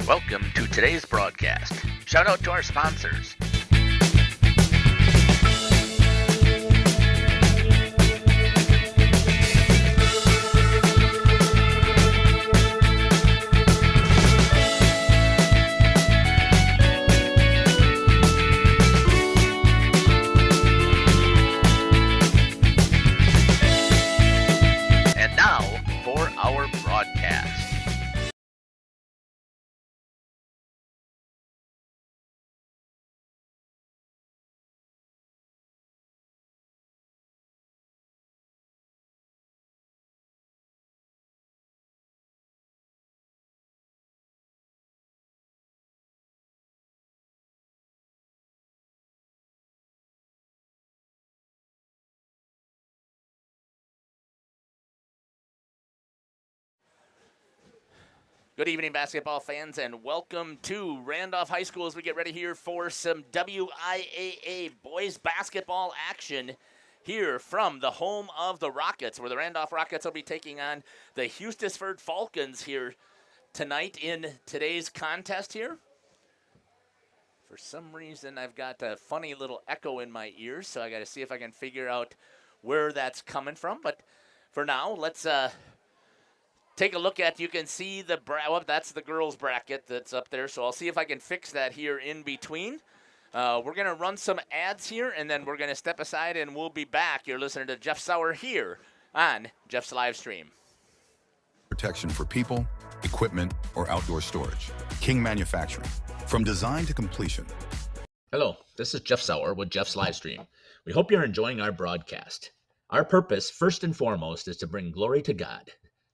Welcome to today's broadcast. Shout out to our sponsors. And now for our broadcast. Good evening, basketball fans, and welcome to Randolph High School as we get ready here for some WIAA boys basketball action here from the home of the Rockets, where the Randolph Rockets will be taking on the Hustisford Falcons here tonight in today's contest here. For some reason, I've got a funny little echo in my ears, so I got to see if I can figure out where that's coming from. But for now, let's take a look at, you can see the, that's the girls bracket that's up there. So I'll see if I can fix that here in between. We're going to run some ads here, and then we're going to step aside, and we'll be back. You're listening to Jeff Sauer here on Jeff's live stream. Protection for people, equipment, or outdoor storage. King Manufacturing. From design to completion. Hello, this is Jeff Sauer with Jeff's live stream. We hope you're enjoying our broadcast. Our purpose, first and foremost, is to bring glory to God.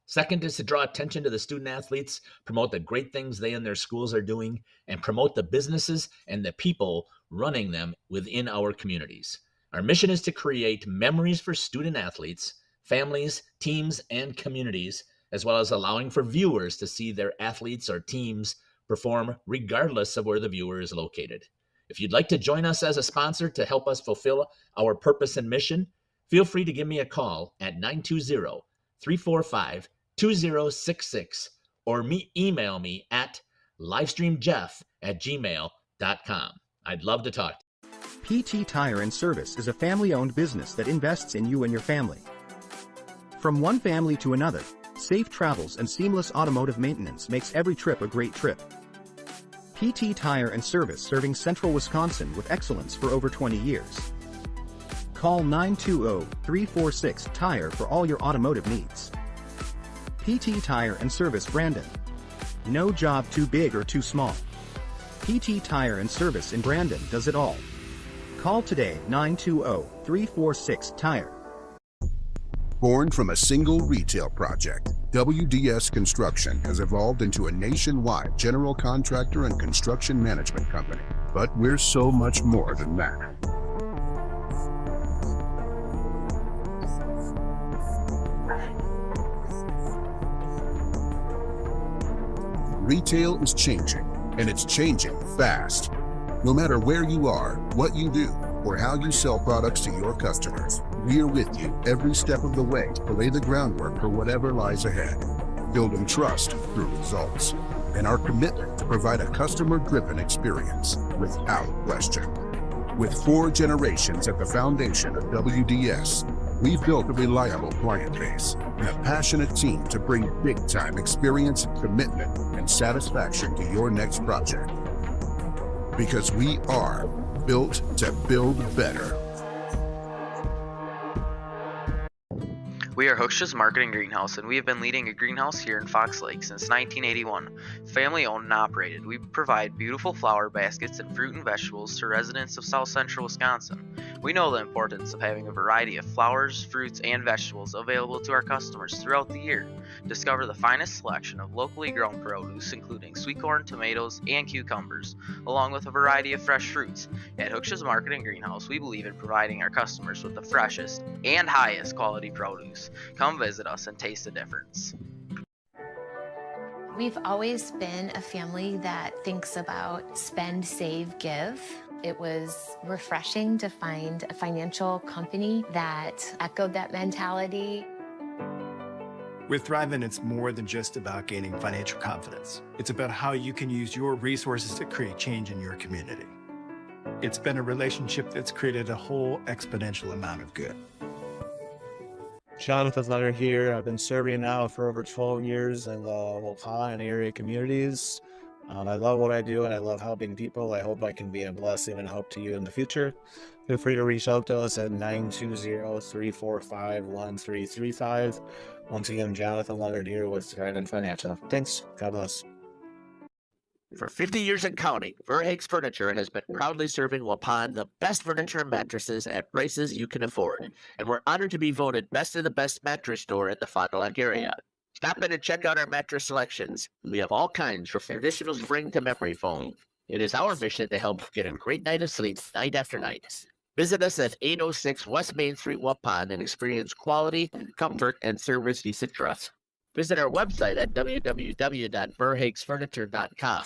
Second is to draw attention to the student athletes, promote the great things they and their schools are doing, and promote the businesses and the people running them within our communities. Our mission is to create memories for student athletes, families, teams, and communities, as well as allowing for viewers to see their athletes or teams perform regardless of where the viewer is located. If you'd like to join us as a sponsor to help us fulfill our purpose and mission, feel free to give me a call at 920-345-2066 or email me at livestreamjeff@gmail.com. I'd love to talk. PT Tire and Service is a family-owned business that invests in you and your family. From one family to another, safe travels and seamless automotive maintenance makes every trip a great trip. PT Tire and Service, serving central Wisconsin with excellence for over 20 years. Call 920-346-TIRE for all your automotive needs. PT Tire and Service, Brandon. No job too big or too small. PT Tire and Service in Brandon does it all. Call today 920-346-TIRE. Born from a single retail project, WDS Construction has evolved into a nationwide general contractor and construction management company. But we're so much more than that. Retail is changing, and it's changing fast. No matter where you are, what you do, or how you sell products to your customers, we're with you every step of the way to lay the groundwork for whatever lies ahead. Building trust through results, and our commitment to provide a customer-driven experience without question. With 4 generations at the foundation of WDS, we've built a reliable client base and a passionate team to bring big-time experience, commitment, and satisfaction to your next project. Because we are built to build better. We are Hustisford Marketing Greenhouse, and we have been leading a greenhouse here in Fox Lake since 1981. Family owned and operated, we provide beautiful flower baskets and fruit and vegetables to residents of South Central Wisconsin. We know the importance of having a variety of flowers, fruits, and vegetables available to our customers throughout the year. Discover the finest selection of locally grown produce, including sweet corn, tomatoes, and cucumbers, along with a variety of fresh fruits. At Hustisford Marketing Greenhouse, we believe in providing our customers with the freshest and highest quality produce. Come visit us and taste the difference. We've always been a family that thinks about spend, save, give. It was refreshing to find a financial company that echoed that mentality. With Thriven, it's more than just about gaining financial confidence. It's about how you can use your resources to create change in your community. It's been a relationship that's created a whole exponential amount of good. Jonathan Leonard here. I've been serving now for over 12 years in the WIAA and area communities. I love what I do and I love helping people. I hope I can be a blessing and help to you in the future. Feel free to reach out to us at 920-345-1335. Once again, Jonathan Leonard here with Thriven Financial. Thanks. God bless. For 50 years and counting, Verhaeg's Furniture has been proudly serving Waupun the best furniture and mattresses at prices you can afford. And we're honored to be voted best of the best mattress store in the Fond du Lac area. Stop in and check out our mattress selections. We have all kinds from traditional spring to memory foam. It is our mission to help get a great night of sleep night after night. Visit us at 806 West Main Street, Waupun, and experience quality, comfort, and service you can trust. Visit our website at www.verhaegsfurniture.com.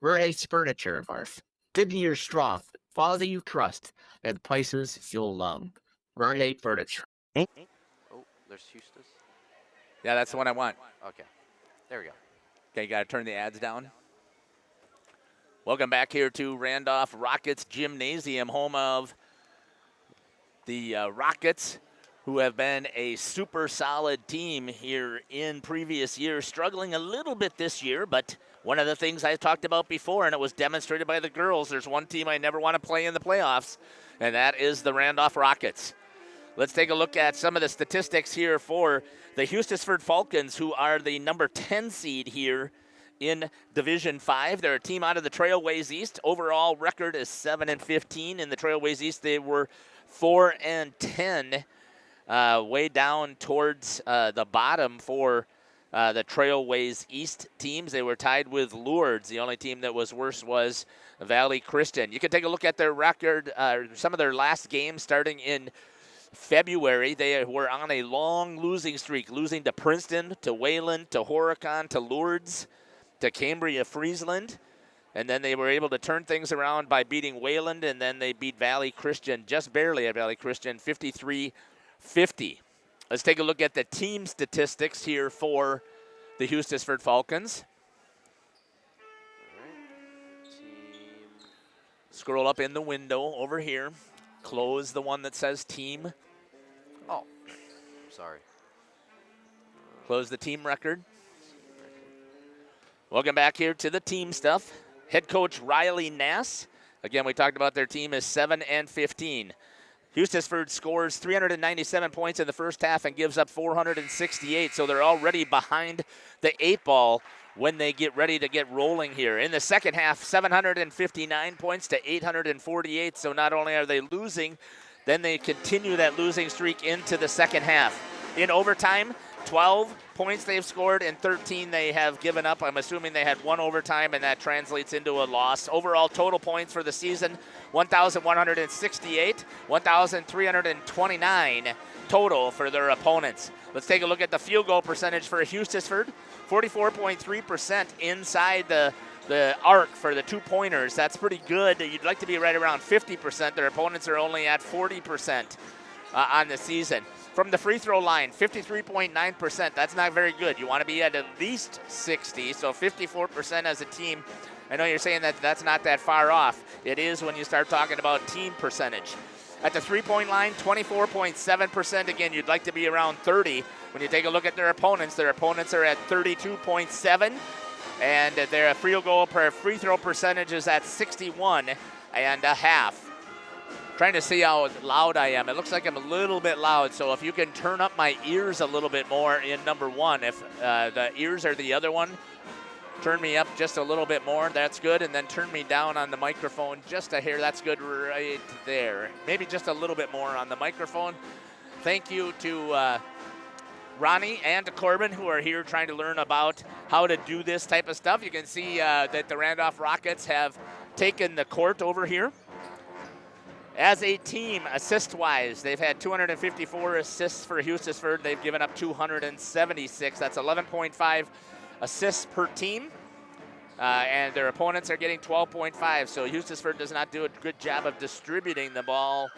Verhaeg's Furniture, Marf. 50 years strong, quality you trust, and prices you'll love. Verhaeg Furniture. Oh, there's Hustis. Yeah, that's the one I want. Okay, there we go. Okay, you got to turn the ads down. Welcome back here to Randolph Rockets Gymnasium, home of the Rockets, who have been a super solid team here in previous years, struggling a little bit this year, but one of the things I talked about before, and it was demonstrated by the girls, there's one team I never want to play in the playoffs, and that is the Randolph Rockets. Let's take a look at some of the statistics here for the Hustisford Falcons, who are the number 10 seed here in Division 5. They're a team out of the Trailways East. Overall record is 7-15. In the Trailways East, they were 4-10, way down towards the bottom for the Trailways East teams. They were tied with Lourdes. The only team that was worse was Valley Christian. You can take a look at their record, some of their last games starting in February. They were on a long losing streak, losing to Princeton, to Wayland, to Horicon, to Lourdes, to Cambria Friesland. And then they were able to turn things around by beating Wayland, and then they beat Valley Christian, just barely at Valley Christian, 53-50. Let's take a look at the team statistics here for the Hustisford Falcons. All right. Team. Scroll up in the window over here. Close the one that says team. Oh, sorry. Close the team record. Welcome back here to the team stuff. Head coach Riley Nass. Again, we talked about their team is 7-15. Hustisford scores 397 points in the first half and gives up 468, so they're already behind the 8 ball when they get ready to get rolling here. In the second half, 759 points to 848, so not only are they losing, then they continue that losing streak into the second half. In overtime, 12 points they've scored and 13 they have given up. I'm assuming they had one overtime, and that translates into a loss. Overall total points for the season, 1,168, 1,329 total for their opponents. Let's take a look at the field goal percentage for Hustisford. 44.3% inside the arc for the two-pointers. That's pretty good. You'd like to be right around 50%. Their opponents are only at 40% on the season. From the free throw line, 53.9%. That's not very good. You want to be at least 60, so 54% as a team. I know you're saying that that's not that far off. It is when you start talking about team percentage. At the three-point line, 24.7%. Again, you'd like to be around 30. When you take a look at their opponents are at 32.7, and their field goal per free throw percentage is at 61.5. Trying to see how loud I am. It looks like I'm a little bit loud, so if you can turn up my ears a little bit more in number one. If the ears are the other one, turn me up just a little bit more. That's good. And then turn me down on the microphone just a hair. That's good right there. Maybe just a little bit more on the microphone. Thank you to Ronnie and to Corbin, who are here trying to learn about how to do this type of stuff. You can see that the Randolph Rockets have taken the court over here. As a team, assist-wise, they've had 254 assists for Hustisford. They've given up 276. That's 11.5 assists per team. And their opponents are getting 12.5. So Hustisford does not do a good job of distributing the ball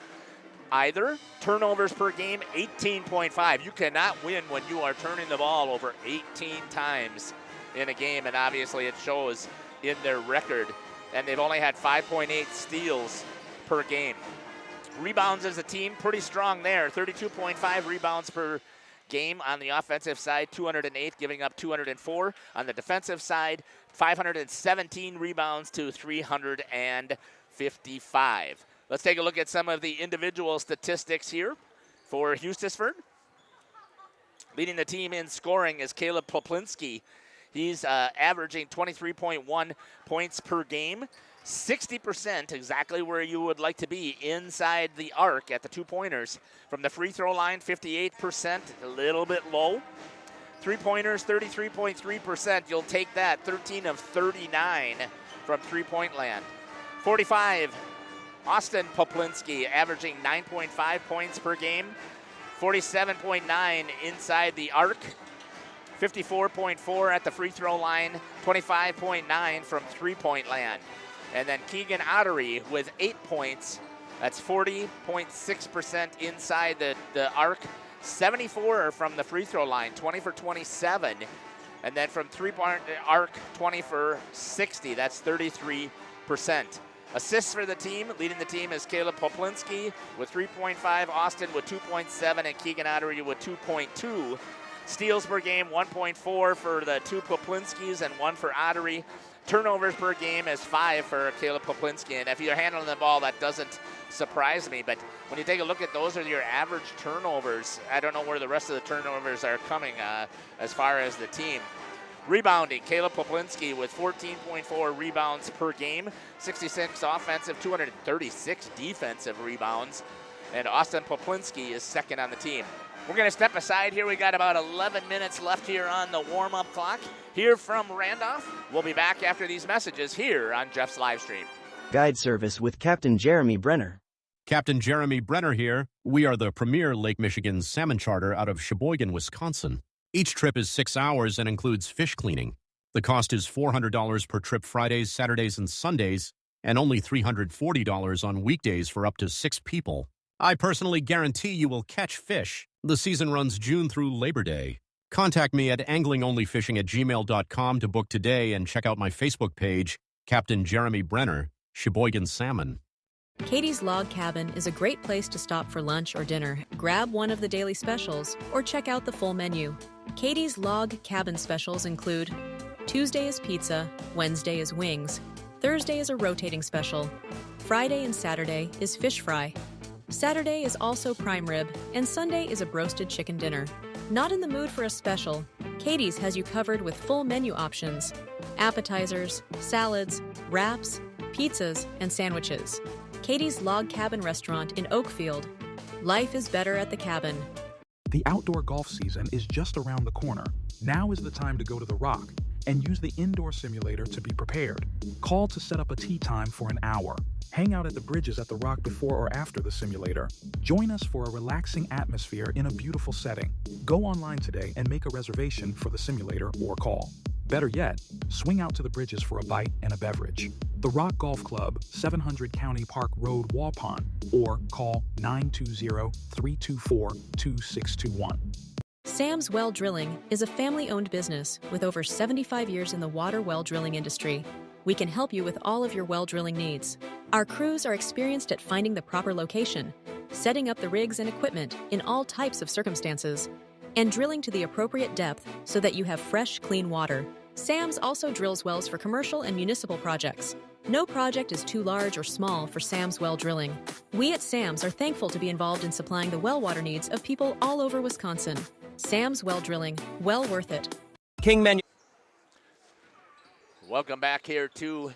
either. Turnovers per game, 18.5. You cannot win when you are turning the ball over 18 times in a game, and obviously it shows in their record. And they've only had 5.8 steals per game. Rebounds as a team, pretty strong there. 32.5 rebounds per game on the offensive side, 208, giving up 204. On the defensive side, 517 rebounds to 355. Let's take a look at some of the individual statistics here for Hustisford. Leading the team in scoring is Caleb Poplinski. He's averaging 23.1 points per game. 60%, exactly where you would like to be, inside the arc at the 2-pointers. From the free throw line, 58%, a little bit low. 3-pointers, 33.3%. You'll take that. 13 of 39 from three-point land. 45, Austin Poplinski, averaging 9.5 points per game. 47.9 inside the arc. 54.4 at the free throw line. 25.9 from three-point land. And then Keegan Ottery with 8 points. That's 40.6% inside the arc. 74 from the free throw line, 20 for 27. And then from three-point arc, 20 for 60. That's 33%. Assists for the team, leading the team is Caleb Poplinski with 3.5, Austin with 2.7, and Keegan Ottery with 2.2. Steals per game, 1.4 for the two Poplinskis and 1 for Ottery. Turnovers per game is 5 for Caleb Poplinski, and if you're handling the ball, that doesn't surprise me. But when you take a look at those are your average turnovers, I don't know where the rest of the turnovers are coming as far as the team. Rebounding, Caleb Poplinski with 14.4 rebounds per game, 66 offensive, 236 defensive rebounds, and Austin Poplinski is second on the team. We're going to step aside here. We got about 11 minutes left here on the warm-up clock. Here from Randolph, we'll be back after these messages here on Jeff's live stream. Guide service with Captain Jeremy Brenner. Captain Jeremy Brenner here. We are the premier Lake Michigan salmon charter out of Sheboygan, Wisconsin. Each trip is 6 hours and includes fish cleaning. The cost is $400 per trip Fridays, Saturdays, and Sundays, and only $340 on weekdays for up to 6 people. I personally guarantee you will catch fish. The season runs June through Labor Day. Contact me at anglingonlyfishing@gmail.com to book today and check out my Facebook page, Captain Jeremy Brenner, Sheboygan Salmon. Katie's Log Cabin is a great place to stop for lunch or dinner. Grab one of the daily specials or check out the full menu. Katie's Log Cabin specials include Tuesday is pizza, Wednesday is wings, Thursday is a rotating special, Friday and Saturday is fish fry. Saturday is also prime rib, and Sunday is a broasted chicken dinner. Not in the mood for a special? Katie's has you covered with full menu options, appetizers, salads, wraps, pizzas, and sandwiches. Katie's Log Cabin Restaurant in Oakfield. Life is better at the cabin. The outdoor golf season is just around the corner. Now is the time to go to the Rock and use the indoor simulator to be prepared. Call to set up a tee time for an hour. Hang out at the bridges at the Rock before or after the simulator. Join us for a relaxing atmosphere in a beautiful setting. Go online today and make a reservation for the simulator or call. Better yet, swing out to the bridges for a bite and a beverage. The Rock Golf Club, 700 County Park Road, Waupun, or call 920-324-2621. Sam's Well Drilling is a family-owned business with over 75 years in the water well drilling industry. We can help you with all of your well drilling needs. Our crews are experienced at finding the proper location, setting up the rigs and equipment in all types of circumstances, and drilling to the appropriate depth so that you have fresh, clean water. Sam's also drills wells for commercial and municipal projects. No project is too large or small for Sam's Well Drilling. We at Sam's are thankful to be involved in supplying the well water needs of people all over Wisconsin. Sam's Well Drilling, well worth it. King Menu. Welcome back here to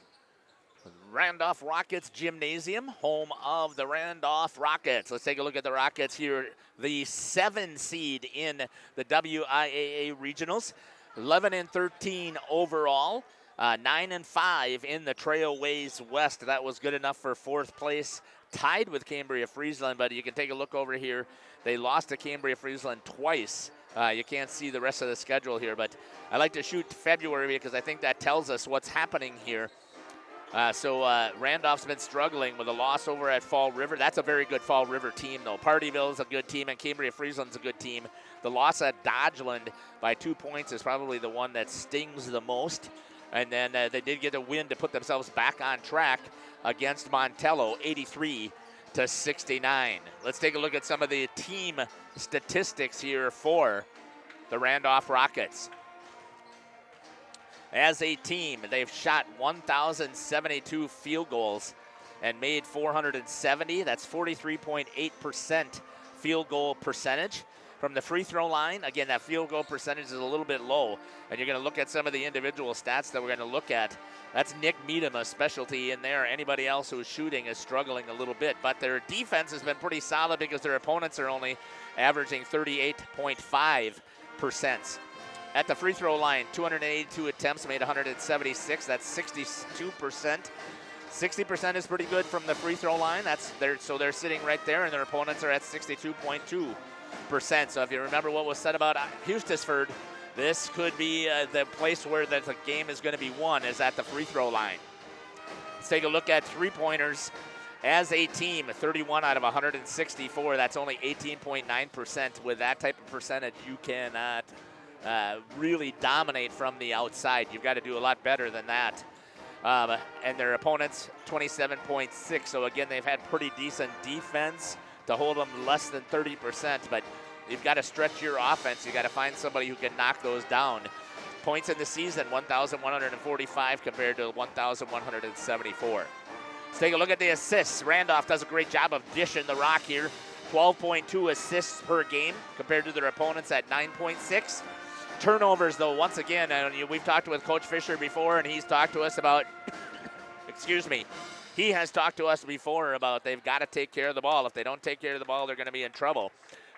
Randolph Rockets Gymnasium, home of the Randolph Rockets. Let's take a look at the Rockets here, the 7 seed in the WIAA regionals, 11-13 overall, 9-5 in the Trailways West. That was good enough for 4th place, tied with Cambria-Friesland, but you can take a look over here. They lost to Cambria-Friesland twice. You can't see the rest of the schedule here, but I like to shoot February because I think that tells us what's happening here. So Randolph's been struggling with a loss over at Fall River. That's a very good Fall River team, though. Partyville's a good team, and Cambria-Friesland's a good team. The loss at Dodgeland by 2 points is probably the one that stings the most. And then they did get a win to put themselves back on track against Montello, 83-69. Let's take a look at some of the team statistics here for the Randolph Rockets. As a team, they've shot 1,072 field goals and made 470. That's 43.8% field goal percentage. From the free throw line, again, that field goal percentage is a little bit low. And you're going to look at some of the individual stats that we're going to look at. That's Nick Meadham, specialty in there. Anybody else who's shooting is struggling a little bit. But their defense has been pretty solid because their opponents are only averaging 38.5%. At the free throw line, 282 attempts, made 176. That's 62%. 60% is pretty good from the free throw line. So they're sitting right there, and their opponents are at 62.2%. So if you remember what was said about Hustisford, this could be the place where the game is going to be won, is at the free throw line. Let's take a look at three-pointers. As a team, 31 out of 164. That's only 18.9%. With that type of percentage, you cannot really dominate from the outside. You've got to do a lot better than that. And their opponents, 27.6. So again, they've had pretty decent defense to hold them less than 30%, but you've got to stretch your offense. You've got to find somebody who can knock those down. Points in the season, 1,145 compared to 1,174. Let's take a look at the assists. Randolph does a great job of dishing the rock here. 12.2 assists per game compared to their opponents at 9.6. Turnovers, though, once again, we've talked with Coach Fisher before, and he's talked to us about, he has talked to us before about they've got to take care of the ball. If they don't take care of the ball, they're going to be in trouble.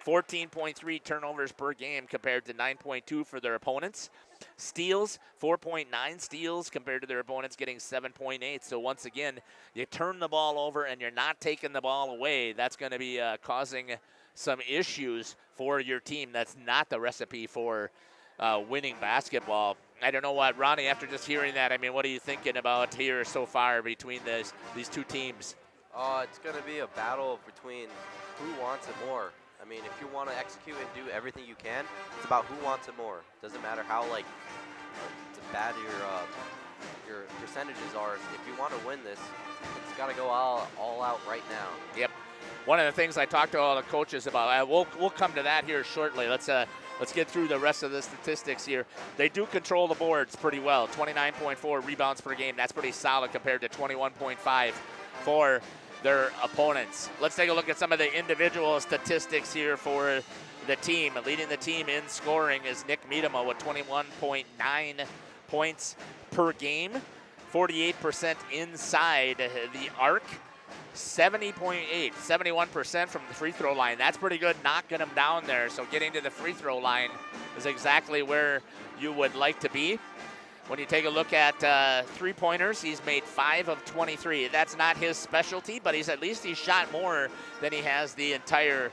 14.3 turnovers per game compared to 9.2 for their opponents. Steals, 4.9 steals compared to their opponents getting 7.8. So once again, you turn the ball over and you're not taking the ball away. That's going to be causing some issues for your team. That's not the recipe for winning basketball. I don't know what, Ronnie, after just hearing that, I mean, what are you thinking about here so far between these two teams? It's going to be a battle between who wants it more. I mean, if you want to execute and do everything you can, it's about who wants it more. Doesn't matter how bad your percentages are. If you want to win this, it's got to go all out right now. Yep. One of the things I talked to all the coaches about, we'll come to that here shortly. Let's get through the rest of the statistics here. They do control the boards pretty well. 29.4 rebounds per game. That's pretty solid compared to 21.5 for their opponents. Let's take a look at some of the individual statistics here for the team. Leading the team in scoring is Nick Meadham with 21.9 points per game. 48% inside the arc. 71% from the free throw line. That's pretty good, knocking them down there. So getting to the free throw line is exactly where you would like to be. When you take a look at three-pointers, he's made 5 of 23. That's not his specialty, but he's shot more than he has the entire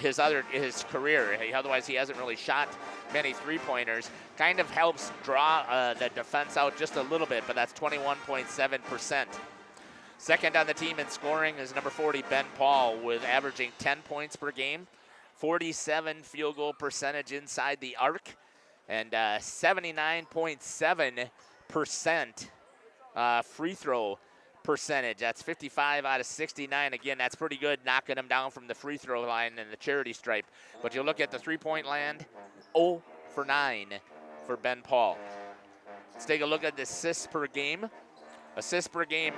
his career. Otherwise, he hasn't really shot many three-pointers. Kind of helps draw the defense out just a little bit, but that's 21.7%. Second on the team in scoring is number 40, Ben Paul, with averaging 10 points per game, 47 field goal percentage inside the arc, and 79.7% free throw percentage. That's 55 out of 69. Again, that's pretty good, knocking them down from the free throw line and the charity stripe. But you look at the three-point land, 0 for 9 for Ben Paul. Let's take a look at the assists per game. Assists per game.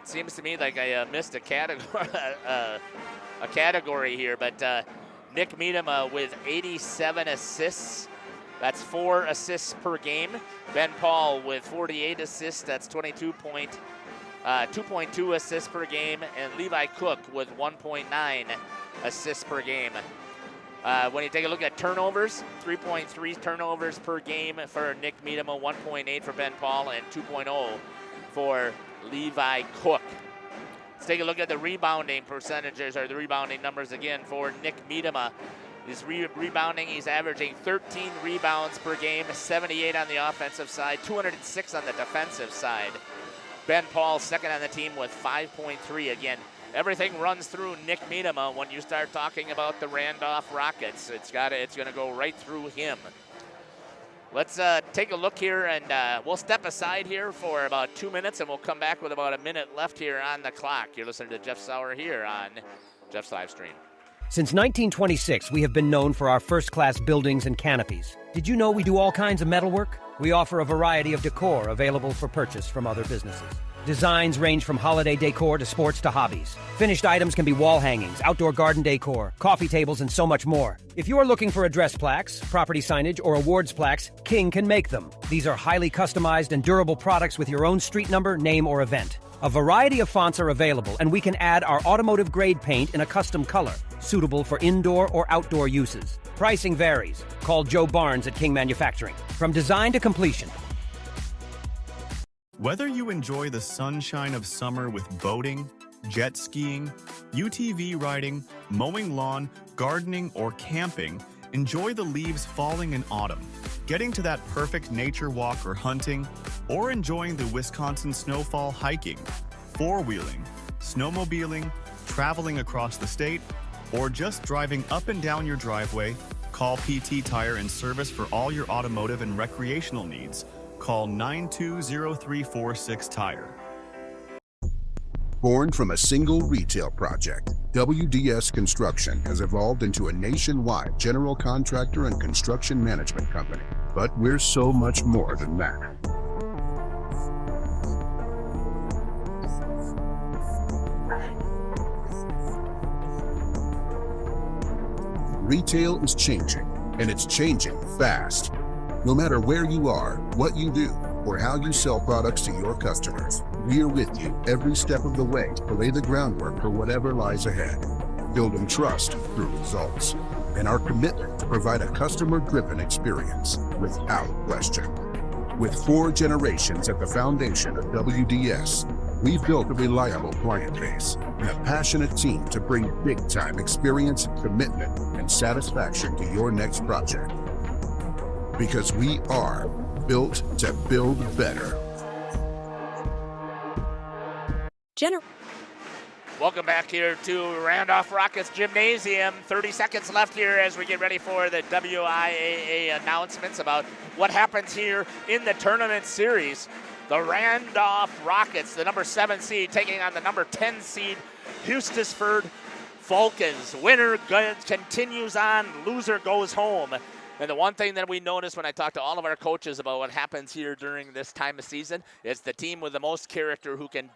Seems to me like I missed a category here, but Nick Meadham with 87 assists. That's 4 assists per game. Ben Paul with 48 assists. That's 2.2 assists per game. And Levi Cook with 1.9 assists per game. When you take a look at turnovers, 3.3 turnovers per game for Nick Meadham, 1.8 for Ben Paul, and 2.0 for Levi Cook. Let's take a look at the rebounding percentages, or the rebounding numbers again for Nick Meadham. He's rebounding. He's averaging 13 rebounds per game, 78 on the offensive side, 206 on the defensive side. Ben Paul, second on the team with 5.3. Again, everything runs through Nick Miedema when you start talking about the Randolph Rockets. It's going to go right through him. Let's take a look here, and we'll step aside here for about 2 minutes, and we'll come back with about a minute left here on the clock. You're listening to Jeff Sauer here on Jeff's Live Stream. Since 1926, we have been known for our first-class buildings and canopies. Did you know we do all kinds of metalwork? We offer a variety of decor available for purchase from other businesses. Designs range from holiday decor to sports to hobbies. Finished items can be wall hangings, outdoor garden decor, coffee tables, and so much more. If you are looking for address plaques, property signage, or awards plaques, King can make them. These are highly customized and durable products with your own street number, name, or event. A variety of fonts are available, and we can add our automotive-grade paint in a custom color, suitable for indoor or outdoor uses. Pricing varies. Call Joe Barnes at King Manufacturing. From design to completion. Whether you enjoy the sunshine of summer with boating, jet skiing, UTV riding, mowing lawn, gardening, or camping, enjoy the leaves falling in autumn, getting to that perfect nature walk or hunting, or enjoying the Wisconsin snowfall hiking, four-wheeling, snowmobiling, traveling across the state, or just driving up and down your driveway, call PT Tire and Service for all your automotive and recreational needs. Call 920-346 Tire. Born from a single retail project, WDS Construction has evolved into a nationwide general contractor and construction management company. But we're so much more than that. Retail is changing, and it's changing fast. No matter where you are, what you do, or how you sell products to your customers, we're with you every step of the way to lay the groundwork for whatever lies ahead. Building trust through results, and our commitment to provide a customer-driven experience without question. With 4 generations at the foundation of WDS, we've built a reliable client base and a passionate team to bring big-time experience, commitment, and satisfaction to your next project. Because we are built to build better. Welcome back here to Randolph Rockets Gymnasium. 30 seconds left here as we get ready for the WIAA announcements about what happens here in the tournament series. The Randolph Rockets, the number 7 seed, taking on the number 10 seed, Hustisford Falcons. Winner continues on, loser goes home. And the one thing that we notice when I talk to all of our coaches about what happens here during this time of season is the team with the most character who can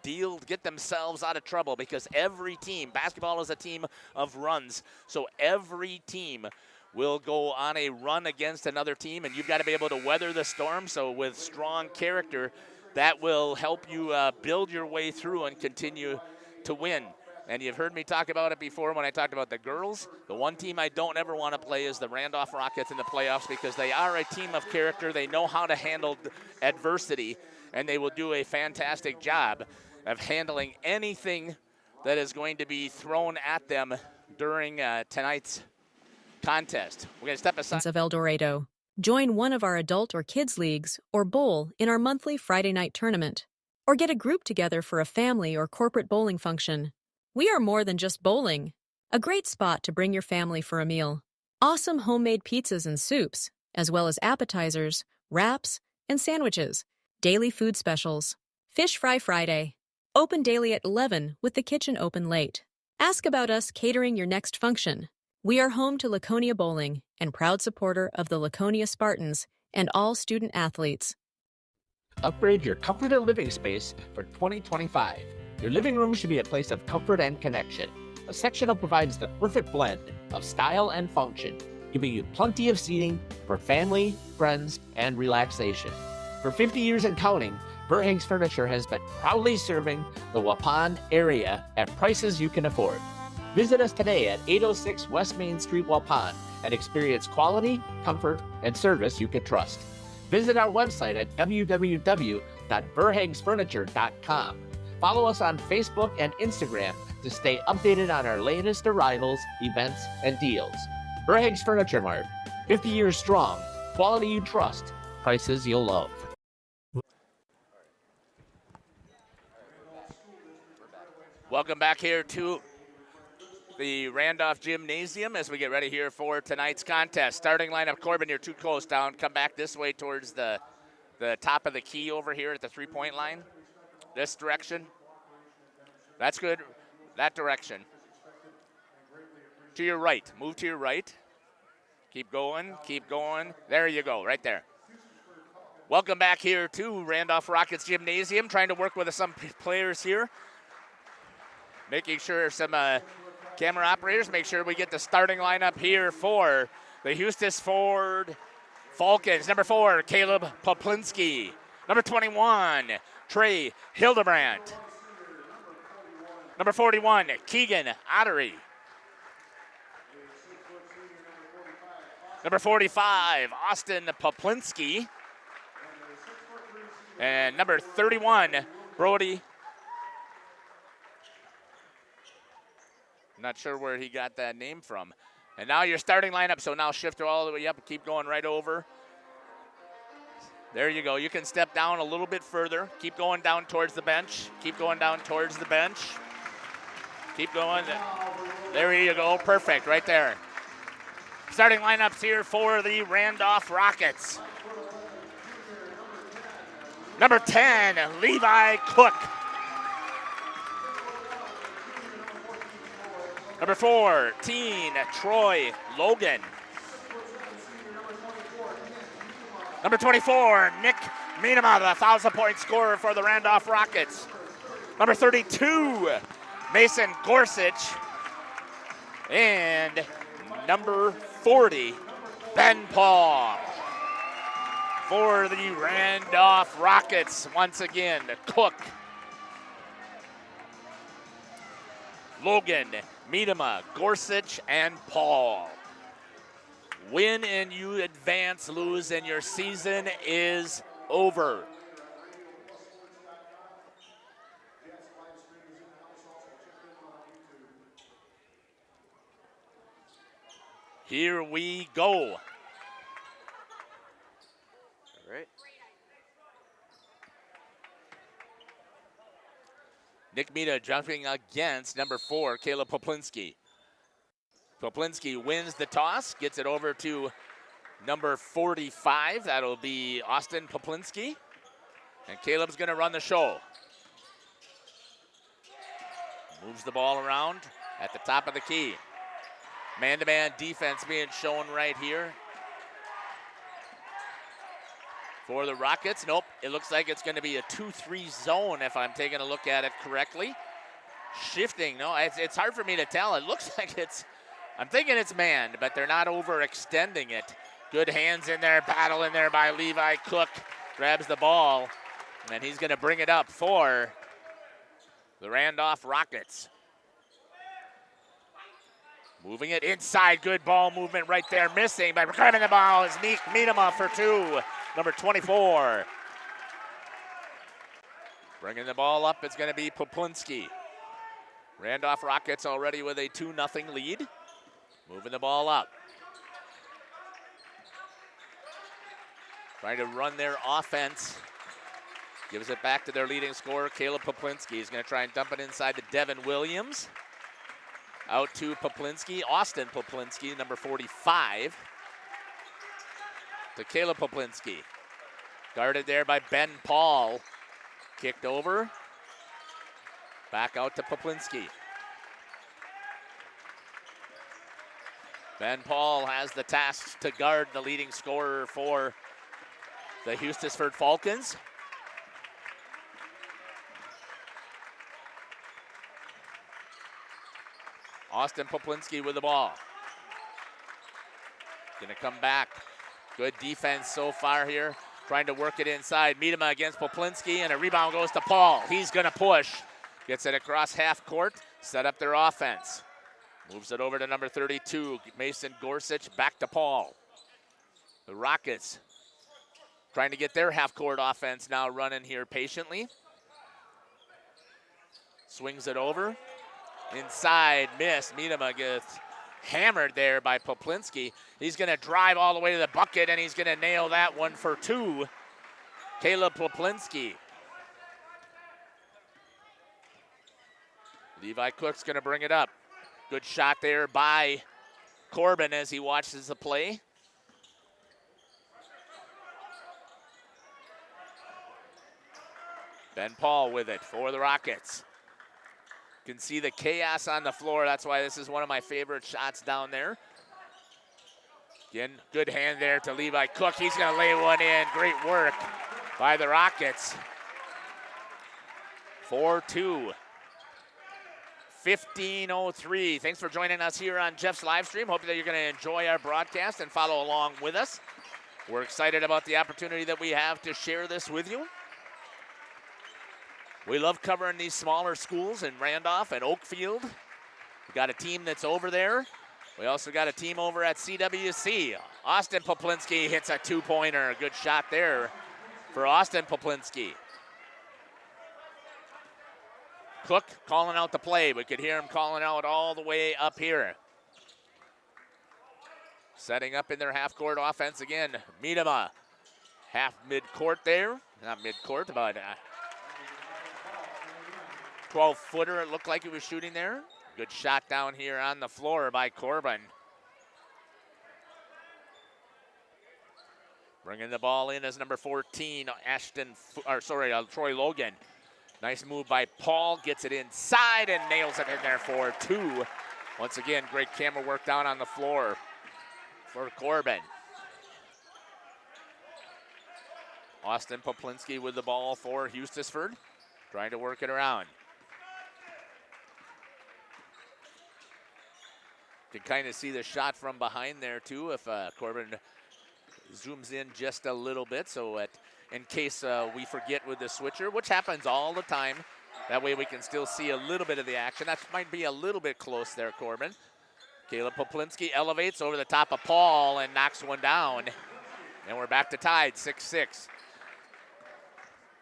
get themselves out of trouble, because every team, basketball is a team of runs, so every team will go on a run against another team, and you've got to be able to weather the storm. So with strong character, that will help you build your way through and continue to win. And you've heard me talk about it before when I talked about the girls. The one team I don't ever want to play is the Randolph Rockets in the playoffs, because they are a team of character. They know how to handle adversity, and they will do a fantastic job of handling anything that is going to be thrown at them during tonight's contest. We're going to step aside. Of El Dorado. Join one of our adult or kids leagues or bowl in our monthly Friday night tournament. Or get a group together for a family or corporate bowling function. We are more than just bowling. A great spot to bring your family for a meal. Awesome homemade pizzas and soups, as well as appetizers, wraps, and sandwiches. Daily food specials. Fish Fry Friday. Open daily at 11 with the kitchen open late. Ask about us catering your next function. We are home to Laconia Bowling and proud supporter of the Laconia Spartans and all student athletes. Upgrade your comfort and living space for 2025. Your living room should be a place of comfort and connection. A sectional provides the perfect blend of style and function, giving you plenty of seating for family, friends, and relaxation. For 50 years and counting, Verhaeg's Furniture has been proudly serving the Waupun area at prices you can afford. Visit us today at 806 West Main Street, Waupun, and experience quality, comfort, and service you can trust. Visit our website at www.verhaegsfurniture.com. Follow us on Facebook and Instagram to stay updated on our latest arrivals, events, and deals. Verhaeg's Furniture Mart. 50 years strong. Quality you trust. Prices you'll love. Welcome back here to the Randolph Gymnasium as we get ready here for tonight's contest. Starting lineup, Corbin, you're too close down. Come back this way towards the top of the key over here at the three-point line. This direction. That's good. That direction. To your right. Move to your right. Keep going. Keep going. There you go. Right there. Welcome back here to Randolph Rockets Gymnasium. Trying to work with some players here. Making sure some camera operators make sure we get the starting lineup here for the Hustisford Falcons. Number 4, Caleb Poplinski. Number 21, Trey Hildebrandt. Number 41, Keegan Ottery. Number 45, Austin Poplinski. And number 31, Brody. Not sure where he got that name from. And now your starting lineup, so now shift all the way up, keep going right over. There you go. You can step down a little bit further. Keep going down towards the bench. Keep going down towards the bench. Keep going. There you go. Perfect right there. Starting lineups here for the Randolph Rockets. Number 10, Levi Cook. Number 14, Troy Logan. Number 24, Nick Minema, the 1,000-point scorer for the Randolph Rockets. Number 32, Mason Gorsuch. And number 40, Ben Paul. For the Randolph Rockets, once again, Cook, Logan, Miedema, Gorsuch, and Paul. Win and you advance, lose and your season is over. Here we go. All right. Nick Mita jumping against number 4, Caleb Poplinski. Poplinski wins the toss, gets it over to number 45. That'll be Austin Poplinski. And Caleb's going to run the show. Moves the ball around at the top of the key. Man-to-man defense being shown right here for the Rockets. Nope, it looks like it's going to be a 2-3 zone if I'm taking a look at it correctly. Shifting, no, it's hard for me to tell. It looks like I'm thinking it's manned, but they're not overextending it. Good hands in there, battle in there by Levi Cook. Grabs the ball, and he's going to bring it up for the Randolph Rockets. Moving it inside, good ball movement right there, missing, but grabbing the ball is Nick Miedema for 2, number 24. Bringing the ball up, it's going to be Poplinski. Randolph Rockets already with a 2-0 lead. Moving the ball up. Trying to run their offense. Gives it back to their leading scorer, Caleb Poplinski. He's going to try and dump it inside to Devin Williams. Out to Poplinski, Austin Poplinski, number 45. To Caleb Poplinski. Guarded there by Ben Paul. Kicked over. Back out to Poplinski. Ben Paul has the task to guard the leading scorer for the Hustisford Falcons. Austin Poplinski with the ball. Gonna come back. Good defense so far here. Trying to work it inside. Miedema against Poplinski, and a rebound goes to Paul. He's gonna push. Gets it across half court. Set up their offense. Moves it over to number 32, Mason Gorsuch. Back to Paul. The Rockets trying to get their half court offense now running here patiently. Swings it over. Inside, miss. Miedema gets hammered there by Poplinski. He's going to drive all the way to the bucket, and he's going to nail that one for 2. Caleb Poplinski. Levi Cook's going to bring it up. Good shot there by Corbin as he watches the play. Ben Paul with it for the Rockets. You can see the chaos on the floor. That's why this is one of my favorite shots down there. Again, good hand there to Levi Cook. He's going to lay one in. Great work by the Rockets. 4-2. 15:03. Thanks for joining us here on Jeff's live stream. Hope that you're going to enjoy our broadcast and follow along with us. We're excited about the opportunity that we have to share this with you. We love covering these smaller schools in Randolph and Oakfield. We got a team that's over there. We also got a team over at CWC. Austin Poplinski hits a 2-pointer. Good shot there for Austin Poplinski. Cook calling out the play. We could hear him calling out all the way up here. Setting up in their half-court offense again. Miedema, half mid-court there. Not mid-court, but 12-footer it looked like he was shooting there. Good shot down here on the floor by Corbin. Bringing the ball in as number 14, Troy Logan. Nice move by Paul, gets it inside and nails it in there for 2. Once again, great camera work down on the floor for Corbin. Austin Poplinski with the ball for Hustisford, trying to work it around. You can kind of see the shot from behind there too if Corbin zooms in just a little bit, so in case we forget with the switcher, which happens all the time. That way we can still see a little bit of the action. That might be a little bit close there, Corbin. Caleb Poplinski elevates over the top of Paul and knocks one down. And we're back to tied, 6-6.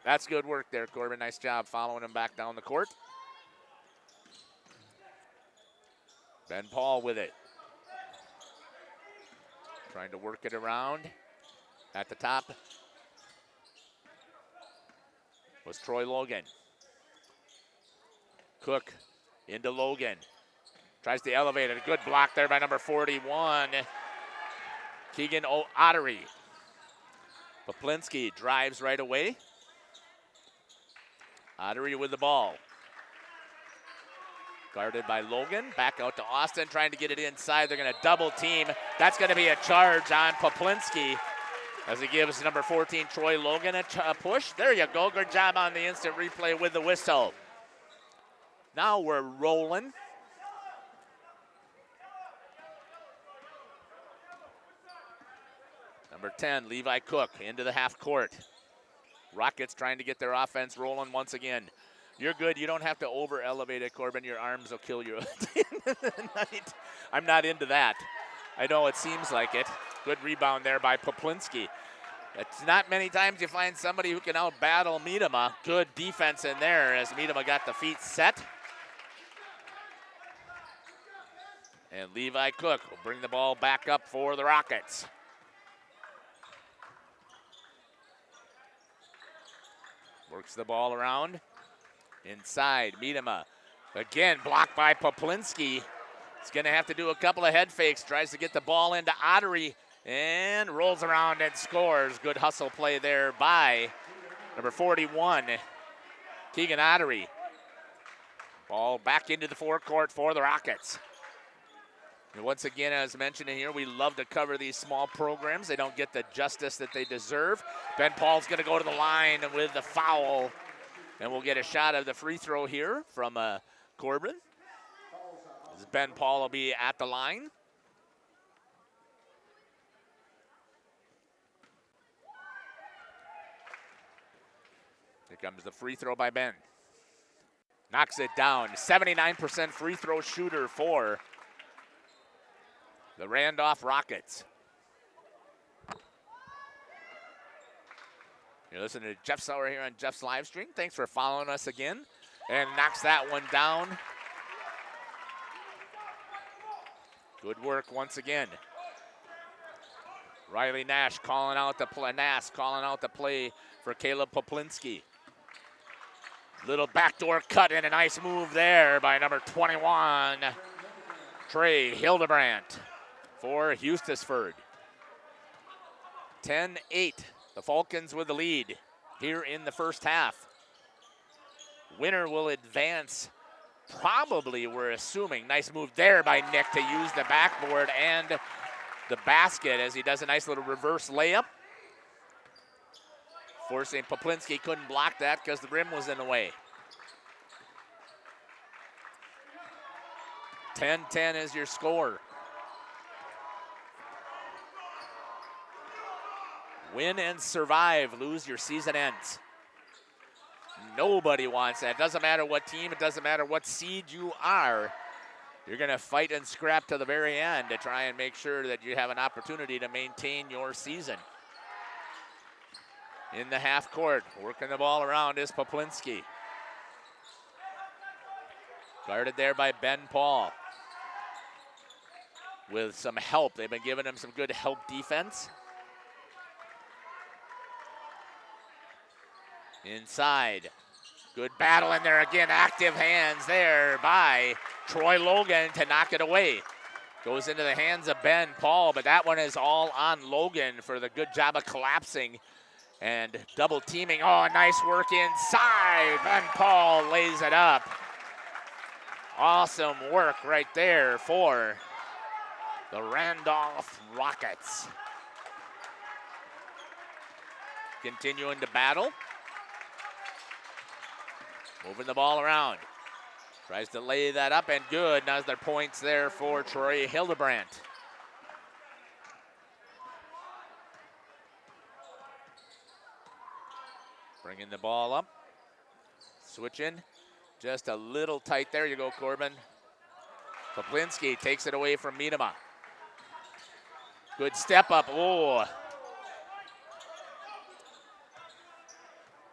That's good work there, Corbin. Nice job following him back down the court. Ben Paul with it. Trying to work it around. At the top was Troy Logan. Cook into Logan. Tries to elevate it. A good block there by number 41, Keegan Ottery. Poplinski drives right away. Ottery with the ball. Guarded by Logan. Back out to Austin, trying to get it inside. They're going to double team. That's going to be a charge on Poplinski as he gives number 14, Troy Logan, a push. There you go. Good job on the instant replay with the whistle. Now we're rolling. Number 10, Levi Cook into the half court. Rockets trying to get their offense rolling once again. You're good. You don't have to over-elevate it, Corbin. Your arms will kill you at the end of the night. I'm not into that. I know it seems like it. Good rebound there by Poplinski. It's not many times you find somebody who can out-battle Miedema. Good defense in there as Miedema got the feet set. And Levi Cook will bring the ball back up for the Rockets. Works the ball around. Inside, Miedema. Again, blocked by Poplinski. He's going to have to do a couple of head fakes. Tries to get the ball into Ottery and rolls around and scores. Good hustle play there by number 41, Keegan Ottery. Ball back into the forecourt for the Rockets. And once again, as mentioned in here, we love to cover these small programs. They don't get the justice that they deserve. Ben Paul's going to go to the line with the foul. And we'll get a shot of the free throw here from Corbin. Ben Paul will be at the line. Here comes the free throw by Ben. Knocks it down. 79% free throw shooter for the Randolph Rockets. You're listening to Jeff Sauer here on Jeff's live stream. Thanks for following us again. And knocks that one down. Good work once again. Riley Nash calling out the play for Caleb Poplinski. Little backdoor cut and a nice move there by number 21, Trey Hildebrandt for Hustisford. 10-8, the Falcons with the lead here in the first half. Winner will advance, probably, we're assuming. Nice move there by Nick to use the backboard and the basket as he does a nice little reverse layup. Forcing Poplinski, couldn't block that because the rim was in the way. 10-10 is your score. Win and survive, lose, your season ends. Nobody wants that. It doesn't matter what team, it doesn't matter what seed you are. You're going to fight and scrap to the very end to try and make sure that you have an opportunity to maintain your season. In the half court, working the ball around is Poplinski. Guarded there by Ben Paul. With some help. They've been giving him some good help defense. Inside. Good battle in there again. Active hands there by Troy Logan to knock it away. Goes into the hands of Ben Paul, but that one is all on Logan for the good job of collapsing and double teaming. Oh, nice work inside. Ben Paul lays it up. Awesome work right there for the Randolph Rockets. Continuing to battle. Moving the ball around. Tries to lay that up and good. Now their points there for Troy Hildebrandt. Bringing the ball up. Switching. Just a little tight there. You go, Corbin. Poplinski takes it away from Miedema. Good step up. Oh.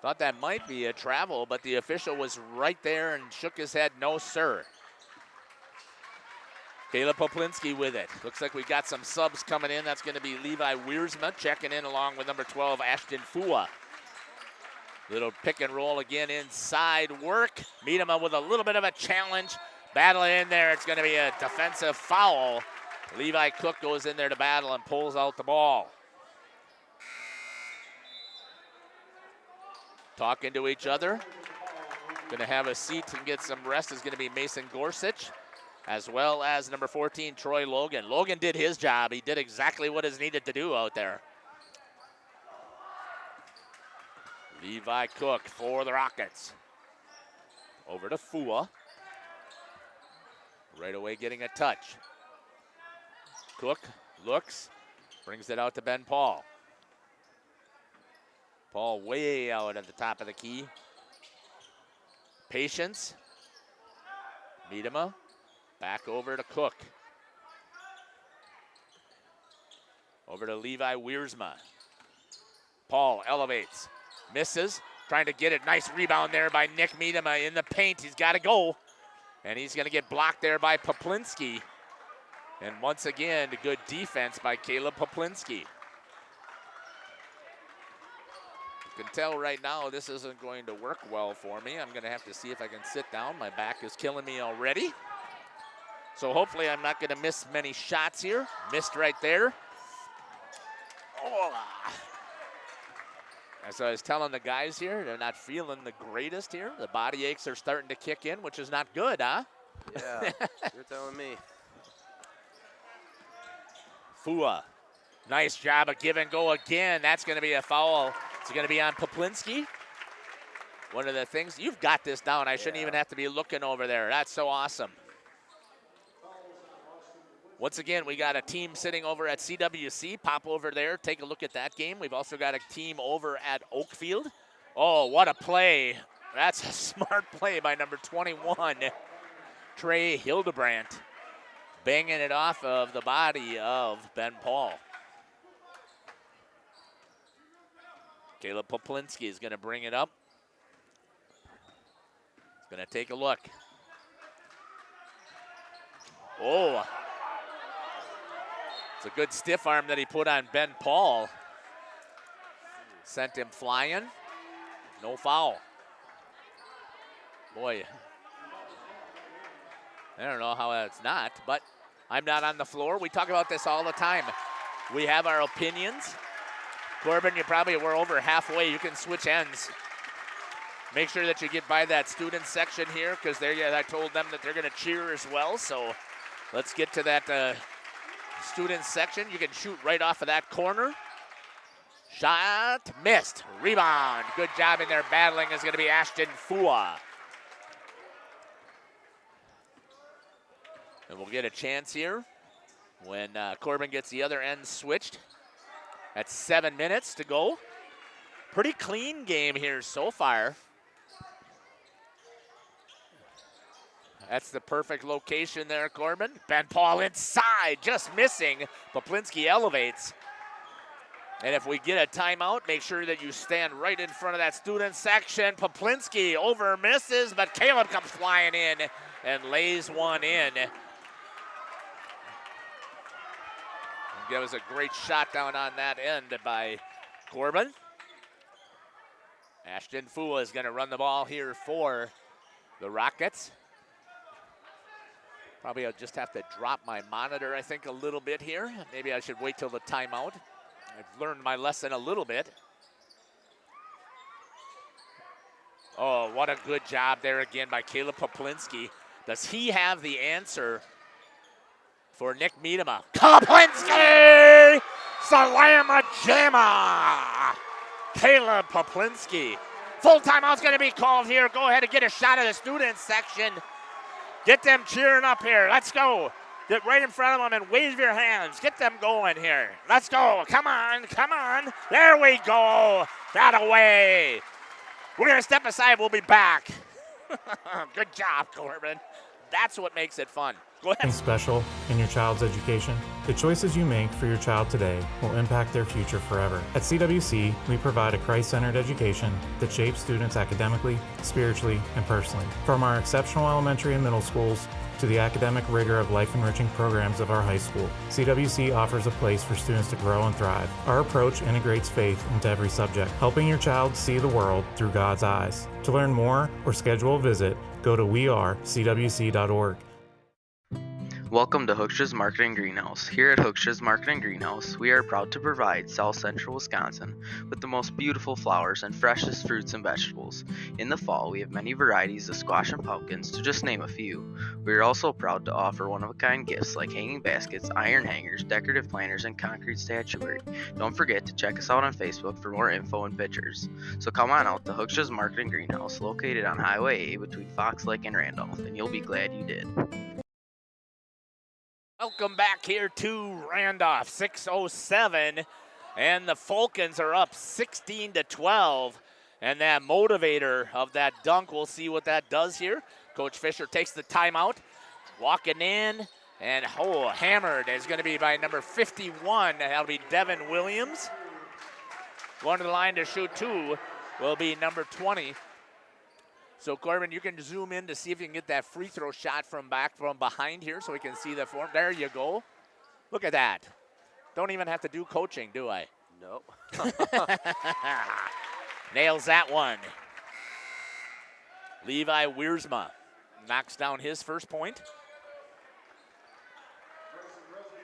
Thought that might be a travel, but the official was right there and shook his head, no, sir. Caleb Poplinski with it. Looks like we got some subs coming in. That's going to be Levi Wiersma checking in along with number 12, Ashton Fua. Little pick and roll again inside work. Miedema with a little bit of a challenge. Battle in there. It's going to be a defensive foul. Levi Cook goes in there to battle and pulls out the ball. Talking to each other. Going to have a seat and get some rest is going to be Mason Gorsuch, as well as number 14, Troy Logan. Logan did his job. He did exactly what is needed to do out there. Levi Cook for the Rockets. Over to Fua. Right away getting a touch. Cook looks, brings it out to Ben Paul. Paul way out at the top of the key. Patience. Miedema. Back over to Cook. Over to Levi Wiersma. Paul elevates. Misses. Trying to get it. Nice rebound there by Nick Miedema in the paint. He's got to go. And he's going to get blocked there by Poplinski. And once again, good defense by Caleb Poplinski. You can tell right now this isn't going to work well for me. I'm going to have to see if I can sit down. My back is killing me already. So hopefully I'm not going to miss many shots here. Missed right there. Oh. As I was telling the guys here, they're not feeling the greatest here. The body aches are starting to kick in, which is not good, huh? Yeah, you're telling me. Fua, nice job of give and go again. That's going to be a foul. It's going to be on Poplinski. One of the things, you've got this down. I shouldn't even have to be looking over there. That's so awesome. Once again, we got a team sitting over at CWC. Pop over there, take a look at that game. We've also got a team over at Oakfield. Oh, what a play. That's a smart play by number 21, Trey Hildebrandt. Banging it off of the body of Ben Paul. Caleb Poplinski is going to bring it up. He's going to take a look. Oh, It's a good stiff arm that he put on Ben Paul. Sent him flying. No foul. Boy, I don't know how that's not, but I'm not on the floor. We talk about this all the time. We have our opinions. Corbin, you probably were over halfway. You can switch ends. Make sure that you get by that student section here because I told them that they're going to cheer as well. So let's get to that student section. You can shoot right off of that corner. Shot missed. Rebound. Good job in there. Battling is going to be Ashton Fua. And we'll get a chance here when Corbin gets the other end switched. That's 7 minutes to go. Pretty clean game here so far. That's the perfect location there, Corbin. Ben Paul inside, just missing. Poplinski elevates. And if we get a timeout, make sure that you stand right in front of that student section. Poplinski over misses, but Caleb comes flying in and lays one in. That was a great shot down on that end by Corbin. Ashton Fua is going to run the ball here for the Rockets. Probably I'll just have to drop my monitor, I think, a little bit here. Maybe I should wait till the timeout. I've learned my lesson a little bit. Oh, what a good job there again by Caleb Poplinski. Does he have the answer for Nick Miedema? Poplinski! Salama Jamma! Caleb Poplinski. Full timeout's going to be called here. Go ahead and get a shot of the student section. Get them cheering up here. Let's go. Get right in front of them and wave your hands. Get them going here. Let's go. Come on. Come on. There we go. That away. We're going to step aside. We'll be back. Good job, Corbin. That's what makes it fun. Go ahead. Special in your child's education? The choices you make for your child today will impact their future forever. At CWC, we provide a Christ-centered education that shapes students academically, spiritually, and personally. From our exceptional elementary and middle schools to the academic rigor of life-enriching programs of our high school, CWC offers a place for students to grow and thrive. Our approach integrates faith into every subject, helping your child see the world through God's eyes. To learn more or schedule a visit, go to wearecwc.org. Welcome to Hookstra's Marketing Greenhouse. Here at Hookstra's Marketing Greenhouse, we are proud to provide South Central Wisconsin with the most beautiful flowers and freshest fruits and vegetables. In the fall, we have many varieties of squash and pumpkins, to just name a few. We are also proud to offer one-of-a-kind gifts like hanging baskets, iron hangers, decorative planters, and concrete statuary. Don't forget to check us out on Facebook for more info and pictures. So come on out to Hookstra's Marketing Greenhouse, located on Highway A between Fox Lake and Randolph, and you'll be glad you did. Welcome back here to Randolph, 6:07, and the Falcons are up 16-12. And that motivator of that dunk, we'll see what that does here. Coach Fisher takes the timeout, walking in, and hammered is going to be by number 51. That'll be Devin Williams. Going to the line to shoot two will be number 20. So, Corbin, you can zoom in to see if you can get that free throw shot from behind here so we can see the form. There you go. Look at that. Don't even have to do coaching, do I? Nope. Nails that one. Levi Wiersma knocks down his first point.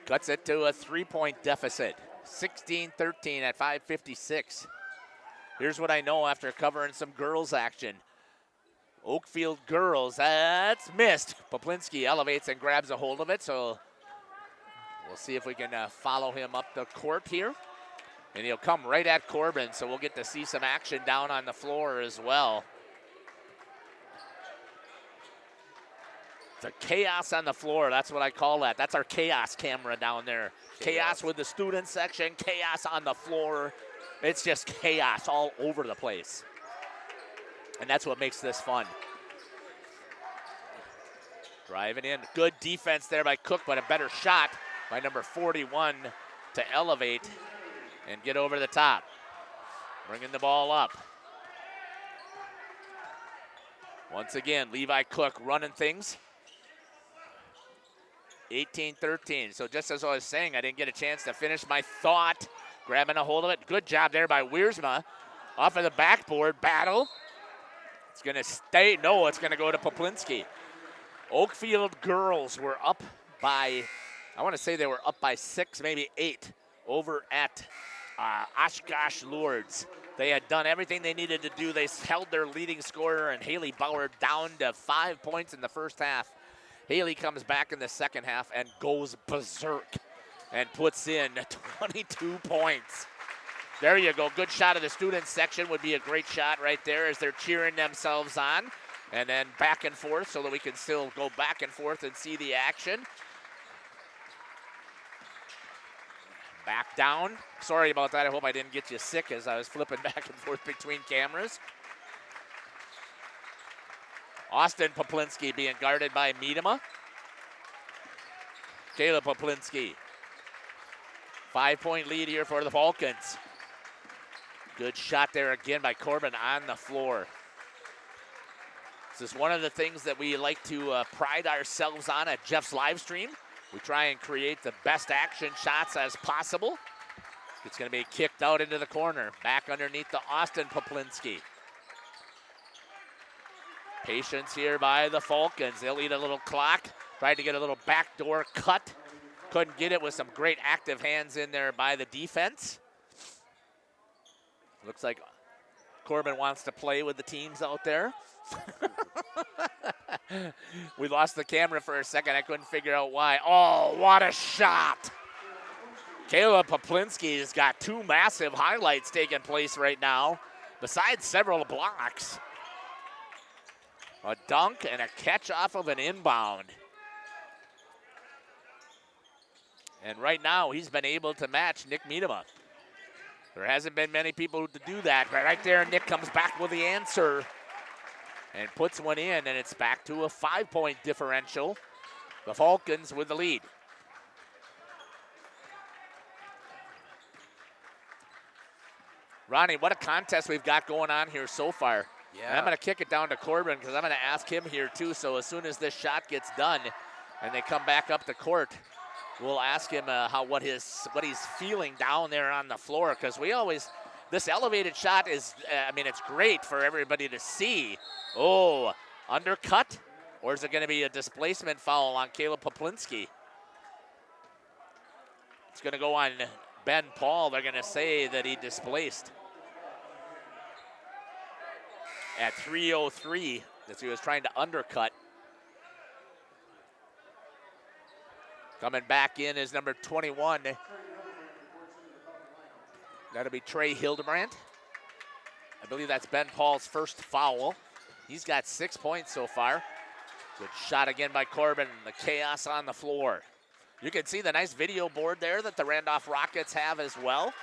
Cuts it to a 3-point deficit. 16-13 at 5:56. Here's what I know after covering some girls action. Oakfield girls, that's missed. Poplinski elevates and grabs a hold of it, so we'll see if we can follow him up the court here. And he'll come right at Corbin, so we'll get to see some action down on the floor as well. The chaos on the floor, that's what I call that. That's our chaos camera down there. Chaos with the student section, chaos on the floor. It's just chaos all over the place. And that's what makes this fun. Driving in. Good defense there by Cook, but a better shot by number 41 to elevate and get over the top. Bringing the ball up. Once again, Levi Cook running things. 18-13. So just as I was saying, I didn't get a chance to finish my thought. Grabbing a hold of it. Good job there by Wiersma. Off of the backboard. Battle. It's going to stay. No, it's going to go to Poplinski. Oakfield girls were up by, I want to say they were up by 6, maybe 8 over at Oshkosh Lourdes. They had done everything they needed to do. They held their leading scorer and Haley Bauer down to 5 points in the first half. Haley comes back in the second half and goes berserk and puts in 22 points. There you go. Good shot of the students section would be a great shot right there as they're cheering themselves on. And then back and forth so that we can still go back and forth and see the action. Back down. Sorry about that. I hope I didn't get you sick as I was flipping back and forth between cameras. Austin Poplinski being guarded by Miedema. Caleb Poplinski. 5-point lead here for the Falcons. Good shot there again by Corbin on the floor. This is one of the things that we like to pride ourselves on at Jeff's live stream. We try and create the best action shots as possible. It's going to be kicked out into the corner. Back underneath to Austin Poplinski. Patience here by the Falcons. They'll eat a little clock. Tried to get a little backdoor cut. Couldn't get it with some great active hands in there by the defense. Looks like Corbin wants to play with the teams out there. We lost the camera for a second. I couldn't figure out why. Oh, what a shot. Caleb Poplinski has got 2 massive highlights taking place right now, besides several blocks. A dunk and a catch off of an inbound. And right now, he's been able to match Nick Miedema. There hasn't been many people to do that, but right there, Nick comes back with the answer and puts one in, and it's back to a 5-point differential. The Falcons with the lead. Ronnie, what a contest we've got going on here so far. Yeah. And I'm going to kick it down to Corbin because I'm going to ask him here too. So as soon as this shot gets done and they come back up the court, we'll ask him what he's feeling down there on the floor, because we always, this elevated shot is, it's great for everybody to see. Oh, undercut, or is it going to be a displacement foul on Caleb Poplinski? It's going to go on Ben Paul. They're going to say that he displaced at 3:03 as he was trying to undercut. Coming back in is number 21. That'll be Trey Hildebrandt. I believe that's Ben Paul's first foul. He's got 6 points so far. Good shot again by Corbin. The chaos on the floor. You can see the nice video board there that the Randolph Rockets have as well.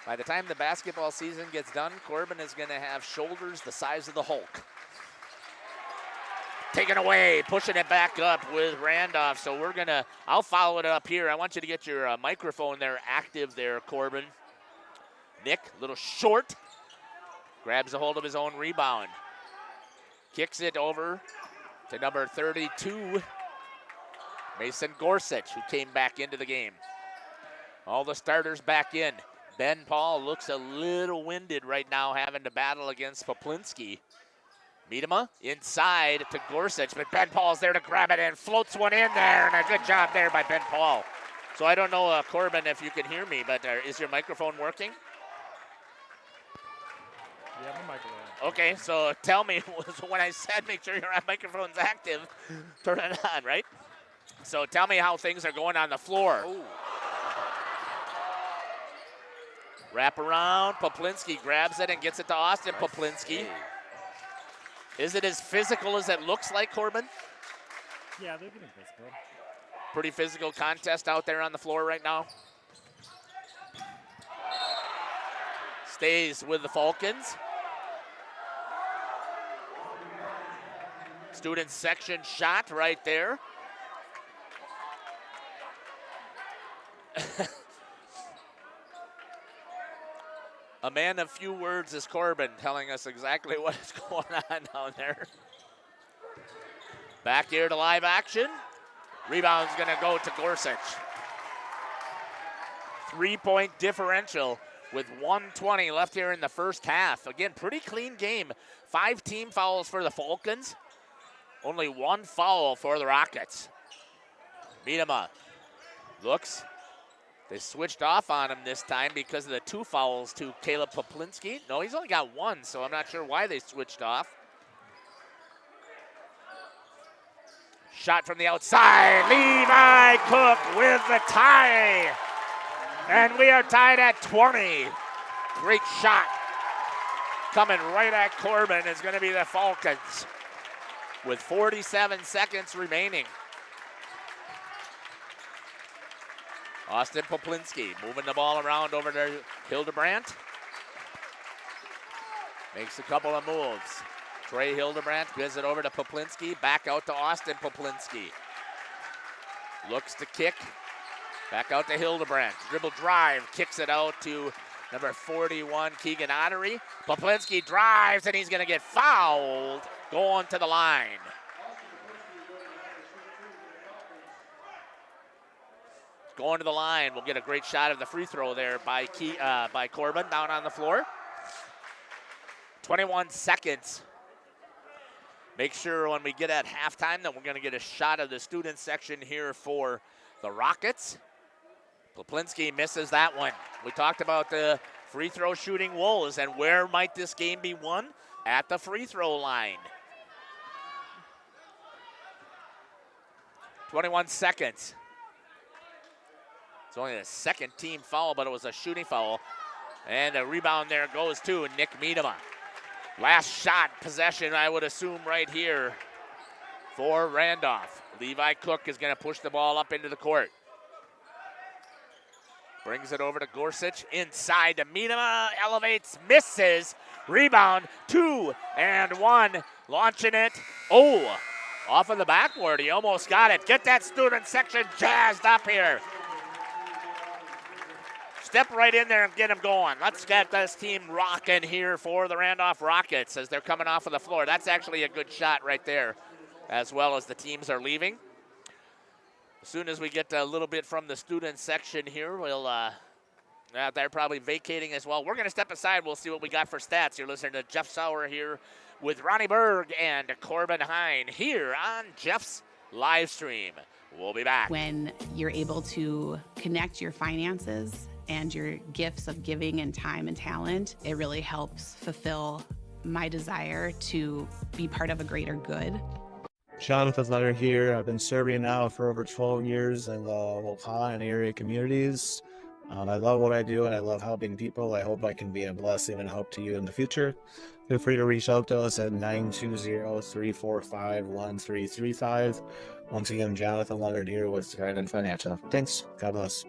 By the time the basketball season gets done, Corbin is going to have shoulders the size of the Hulk. Taken away, pushing it back up with Randolph. So I'll follow it up here. I want you to get your microphone there active there, Corbin. Nick, a little short, grabs a hold of his own rebound. Kicks it over to number 32, Mason Gorsuch, who came back into the game. All the starters back in. Ben Paul looks a little winded right now, having to battle against Poplinski. Miedema inside to Gorsuch, but Ben Paul's there to grab it and floats one in there, and a good job there by Ben Paul. So I don't know, Corbin, if you can hear me, but is your microphone working? Yeah, my microphone. Okay, so tell me, when I said make sure your microphone's active, turn it on, right? So tell me how things are going on the floor. Ooh. Wrap around, Poplinski grabs it and gets it to Austin Poplinski. Is it as physical as it looks like, Corbin? Yeah, they're getting physical. Pretty physical contest out there on the floor right now. Stays with the Falcons. Student section shot right there. A man of few words is Corbin, telling us exactly what is going on down there. Back here to live action. Rebound's going to go to Gorsuch. 3-point differential with 1:20 left here in the first half. Again, pretty clean game. 5 team fouls for the Falcons. Only 1 foul for the Rockets. Miedema looks. They switched off on him this time because of the 2 fouls to Caleb Poplinski. No, he's only got 1, so I'm not sure why they switched off. Shot from the outside. Levi Cook with the tie. And we are tied at 20. Great shot. Coming right at Corbin is going to be the Falcons with 47 seconds remaining. Austin Poplinski moving the ball around over to Hildebrandt. Makes a couple of moves. Trey Hildebrandt gives it over to Poplinski. Back out to Austin Poplinski. Looks to kick. Back out to Hildebrandt. Dribble drive. Kicks it out to number 41, Keegan Ottery. Poplinski drives, and he's going to get fouled going to the line. Going to the line. We'll get a great shot of the free throw there by Corbin down on the floor. 21 seconds. Make sure when we get at halftime that we're going to get a shot of the student section here for the Rockets. Poplinski misses that one. We talked about the free throw shooting woes, and where might this game be won? At the free throw line. 21 seconds. It's only the second team foul, but it was a shooting foul. And a rebound there goes to Nick Miedema. Last shot possession, I would assume, right here for Randolph. Levi Cook is going to push the ball up into the court. Brings it over to Gorsuch, inside to Miedema, elevates, misses, rebound, 2 and 1, launching it. Oh, off of the backboard, he almost got it. Get that student section jazzed up here. Step right in there and get them going. Let's get this team rocking here for the Randolph Rockets as they're coming off of the floor. That's actually a good shot right there, as well as the teams are leaving. As soon as we get a little bit from the student section here, we'll, they're probably vacating as well. We're going to step aside. We'll see what we got for stats. You're listening to Jeff Sauer here with Ronnie Berg and Corbin Hine here on Jeff's live stream. We'll be back. When you're able to connect your finances and your gifts of giving and time and talent, it really helps fulfill my desire to be part of a greater good. Jonathan Leonard here. I've been serving now for over 12 years in the WIAA and area communities. I love what I do and I love helping people. I hope I can be a blessing and help to you in the future. Feel free to reach out to us at 920-345-1335. Once again, Jonathan Leonard here with Trident Financial. Thanks. God bless.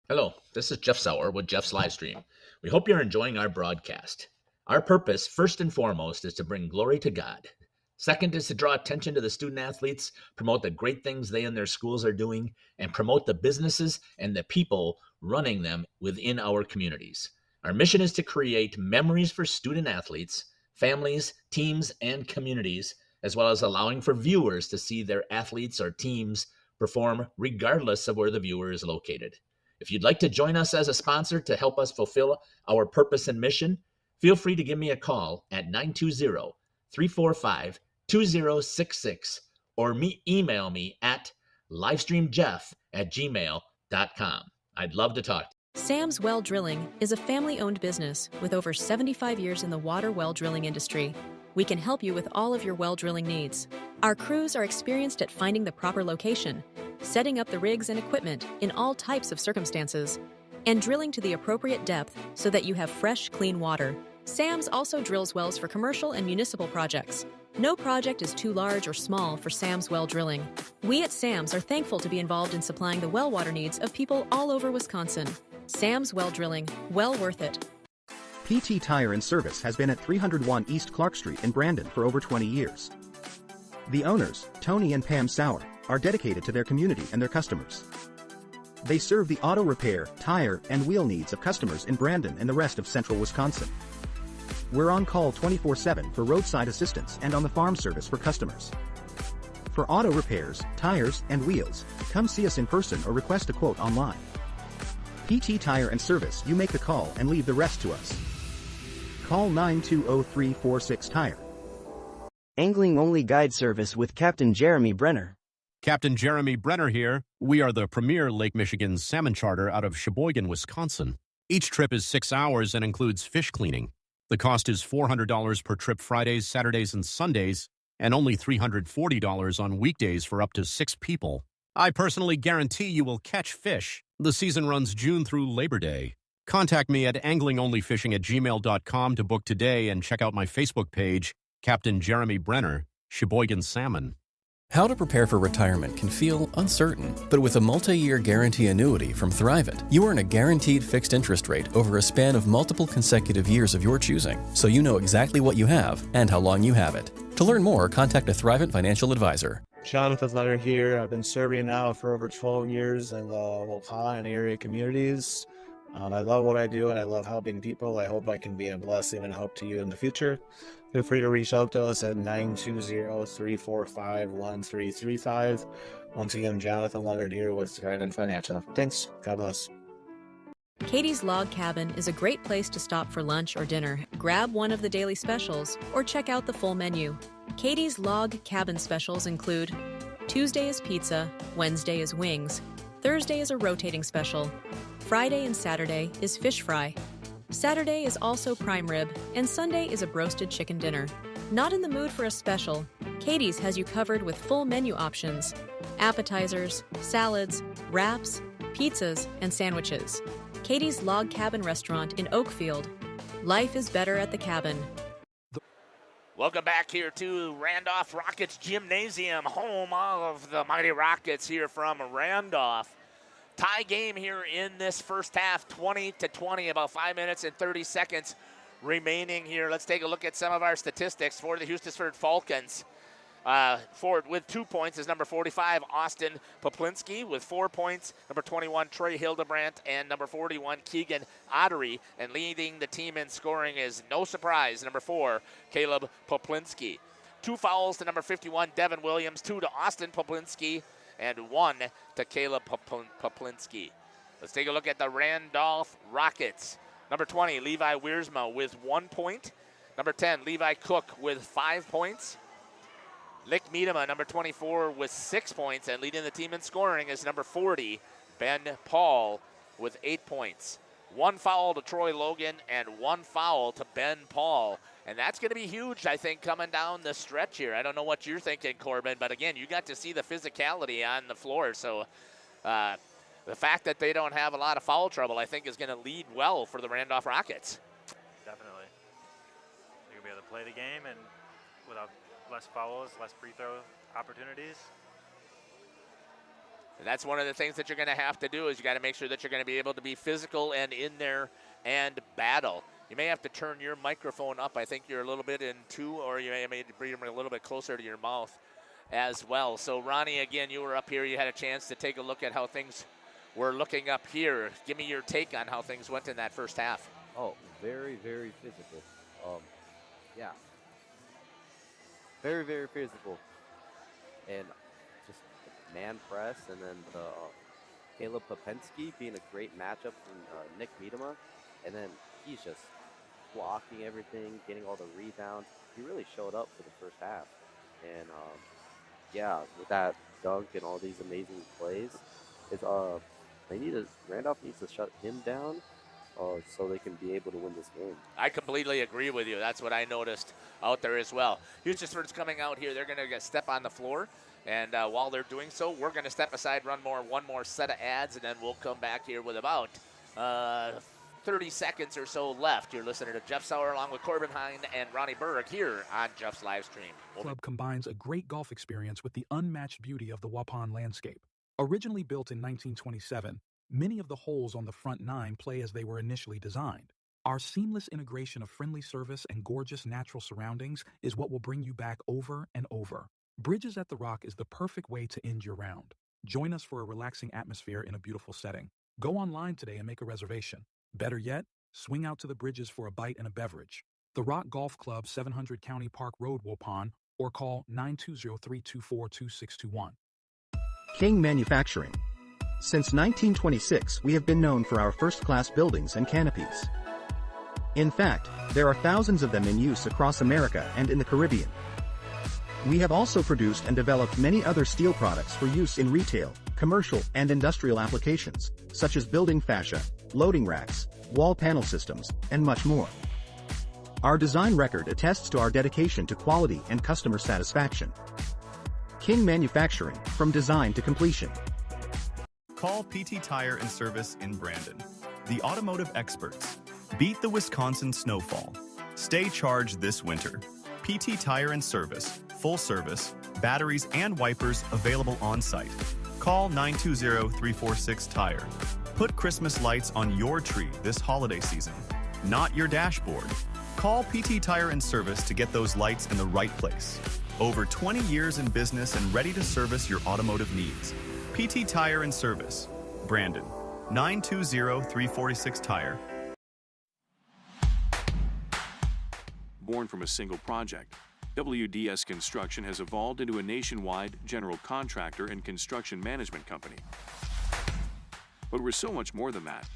Hello, this is Jeff Sauer with Jeff's Livestream. We hope you're enjoying our broadcast. Our purpose, first and foremost, is to bring glory to God. Second is to draw attention to the student athletes, promote the great things they and their schools are doing, and promote the businesses and the people running them within our communities. Our mission is to create memories for student athletes, families, teams, and communities, as well as allowing for viewers to see their athletes or teams perform regardless of where the viewer is located. If you'd like to join us as a sponsor to help us fulfill our purpose and mission, feel free to give me a call at 920-345-2066 or email me at livestreamjeff@gmail.com. I'd love to talk. Sam's Well Drilling is a family-owned business with over 75 years in the water well drilling industry. We can help you with all of your well drilling needs. Our crews are experienced at finding the proper location, setting up the rigs and equipment in all types of circumstances, and drilling to the appropriate depth so that you have fresh, clean water. Sam's also drills wells for commercial and municipal projects. No project is too large or small for Sam's Well Drilling. We at Sam's are thankful to be involved in supplying the well water needs of people all over Wisconsin. Sam's Well Drilling, well worth it. PT Tire and Service has been at 301 East Clark Street in Brandon for over 20 years. The owners, Tony and Pam Sauer, are dedicated to their community and their customers. They serve the auto repair, tire, and wheel needs of customers in Brandon and the rest of central Wisconsin. We're on call 24/7 for roadside assistance and on the farm service for customers. For auto repairs, tires, and wheels, come see us in person or request a quote online. PT Tire and Service, you make the call and leave the rest to us. Call 920-346-TIRE. Angling-only guide service with Captain Jeremy Brenner. Captain Jeremy Brenner here. We are the premier Lake Michigan salmon charter out of Sheboygan, Wisconsin. Each trip is 6 hours and includes fish cleaning. The cost is $400 per trip Fridays, Saturdays, and Sundays, and only $340 on weekdays for up to 6 people. I personally guarantee you will catch fish. The season runs June through Labor Day. Contact me at anglingonlyfishing@gmail.com to book today and check out my Facebook page, Captain Jeremy Brenner, Sheboygan Salmon. How to prepare for retirement can feel uncertain, but with a multi-year guarantee annuity from Thrivent, you earn a guaranteed fixed interest rate over a span of multiple consecutive years of your choosing, so you know exactly what you have and how long you have it. To learn more, contact a Thrivent financial advisor. Jonathan Leonard here. I've been serving now for over 12 years in the WIAA and area communities. I love what I do and I love helping people. I hope I can be a blessing and help to you in the future. Feel free to reach out to us at 920-345-1335. Once again, Jonathan Leonard here with Trident Financial. Thanks. God bless. Katie's Log Cabin is a great place to stop for lunch or dinner. Grab one of the daily specials or check out the full menu. Katie's Log Cabin specials include Tuesday is pizza, Wednesday is wings, Thursday is a rotating special, Friday and Saturday is fish fry. Saturday is also prime rib, and Sunday is a broasted chicken dinner. Not in the mood for a special? Katie's has you covered with full menu options, appetizers, salads, wraps, pizzas, and sandwiches. Katie's Log Cabin Restaurant in Oakfield. Life is better at the cabin. Welcome back here to Randolph Rockets Gymnasium, home of the mighty Rockets here from Randolph. Tie game here in this first half, 20-20, about 5 minutes and 30 seconds remaining here. Let's take a look at some of our statistics for the Hustisford Falcons. Forward with 2 points is number 45, Austin Poplinski, with 4 points. Number 21, Trey Hildebrandt, and number 41, Keegan Ottery. And leading the team in scoring is, no surprise, number 4, Caleb Poplinski. 2 fouls to number 51, Devin Williams, 2 to Austin Poplinski, and 1 to Caleb Poplinski. Let's take a look at the Randolph Rockets. Number 20, Levi Wiersma with 1 point. Number 10, Levi Cook with 5 points. Nick Miedema, number 24, with 6 points. And leading the team in scoring is number 40, Ben Paul, with 8 points. 1 foul to Troy Logan and 1 foul to Ben Paul. And that's going to be huge, I think, coming down the stretch here. I don't know what you're thinking, Corbin, but again, you got to see the physicality on the floor. So the fact that they don't have a lot of foul trouble, I think, is going to lead well for the Randolph Rockets. Definitely. They're going to be able to play the game and without less fouls, less free throw opportunities. And that's one of the things that you're going to have to do is you got to make sure that you're going to be able to be physical and in there and battle. You may have to turn your microphone up. I think you're a little bit in two, or you may bring it a little bit closer to your mouth as well. So, Ronnie, again, you were up here. You had a chance to take a look at how things were looking up here. Give me your take on how things went in that first half. Oh, very, very physical. Yeah. Very, very physical. And just man press, and then Caleb Popensky being a great matchup from Nick Miedema. And then he's just blocking everything, getting all the rebounds. He really showed up for the first half. And, yeah, with that dunk and all these amazing plays, it's, Randolph needs to shut him down so they can be able to win this game. I completely agree with you. That's what I noticed out there as well. Hustisford's coming out here. They're going to step on the floor. And while they're doing so, we're going to step aside, run one more set of ads, and then we'll come back here with about 30 seconds or so left. You're listening to Jeff Sauer along with Corbin Hine and Ronnie Berg here on Jeff's live stream. Club combines a great golf experience with the unmatched beauty of the Waupun landscape. Originally built in 1927, many of the holes on the front 9 play as they were initially designed. Our seamless integration of friendly service and gorgeous natural surroundings is what will bring you back over and over. Bridges at the Rock is the perfect way to end your round. Join us for a relaxing atmosphere in a beautiful setting. Go online today and make a reservation. Better yet, swing out to the Bridges for a bite and a beverage. The Rock Golf Club, 700 County Park Road, Waupun, or call 920-324-2621. King Manufacturing. Since 1926, we have been known for our first-class buildings and canopies. In fact, there are thousands of them in use across America and in the Caribbean. We have also produced and developed many other steel products for use in retail, commercial, and industrial applications, such as building fascia, loading racks, wall panel systems, and much more. Our design record attests to our dedication to quality and customer satisfaction. King Manufacturing, from design to completion. Call PT Tire and Service in Brandon, the automotive experts. Beat the Wisconsin snowfall. Stay charged this winter. PT Tire and Service, full service, batteries and wipers available on site. Call 920-346-TIRE. Put Christmas lights on your tree this holiday season, not your dashboard. Call PT Tire and Service to get those lights in the right place. Over 20 years in business and ready to service your automotive needs. PT Tire and Service, Brandon, 920-346-TIRE. Born from a single project, WDS Construction has evolved into a nationwide general contractor and construction management company. But we're so much more than that.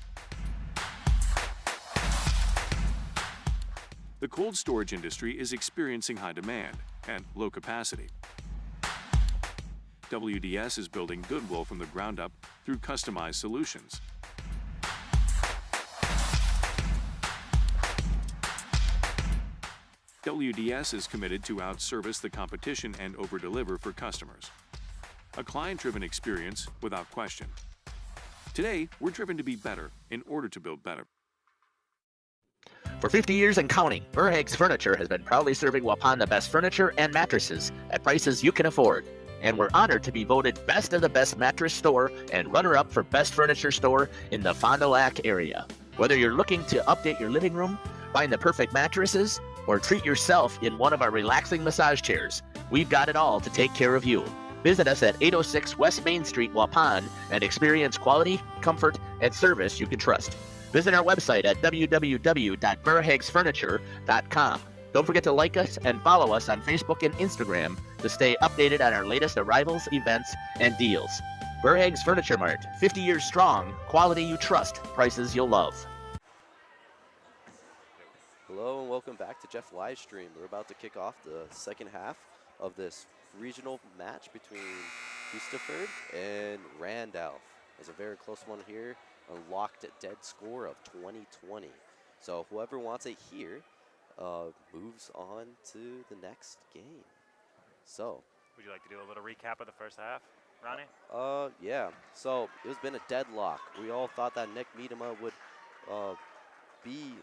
The cold storage industry is experiencing high demand and low capacity. WDS is building goodwill from the ground up through customized solutions. WDS is committed to outservice the competition and overdeliver for customers. A client-driven experience without question. Today, we're driven to be better in order to build better. For 50 years and counting, Verhaeg's Furniture has been proudly serving Waupun the best furniture and mattresses at prices you can afford. And we're honored to be voted Best of the Best Mattress Store and runner-up for Best Furniture Store in the Fond du Lac area. Whether you're looking to update your living room, find the perfect mattresses, or treat yourself in one of our relaxing massage chairs, we've got it all to take care of you. Visit us at 806 West Main Street, Waupun, and experience quality, comfort, and service you can trust. Visit our website at www.verhaegsfurniture.com. Don't forget to like us and follow us on Facebook and Instagram to stay updated on our latest arrivals, events, and deals. Verhaeg's Furniture Mart, 50 years strong, quality you trust, prices you'll love. Hello and welcome back to Jeff Livestream. We're about to kick off the second half of this regional match between Hustisford and Randolph. It's a very close one here, unlocked at dead score of 20-20. So whoever wants it here moves on to the next game. So, would you like to do a little recap of the first half, Ronnie? Yeah. So it's been a deadlock. We all thought that Nick Miedema would be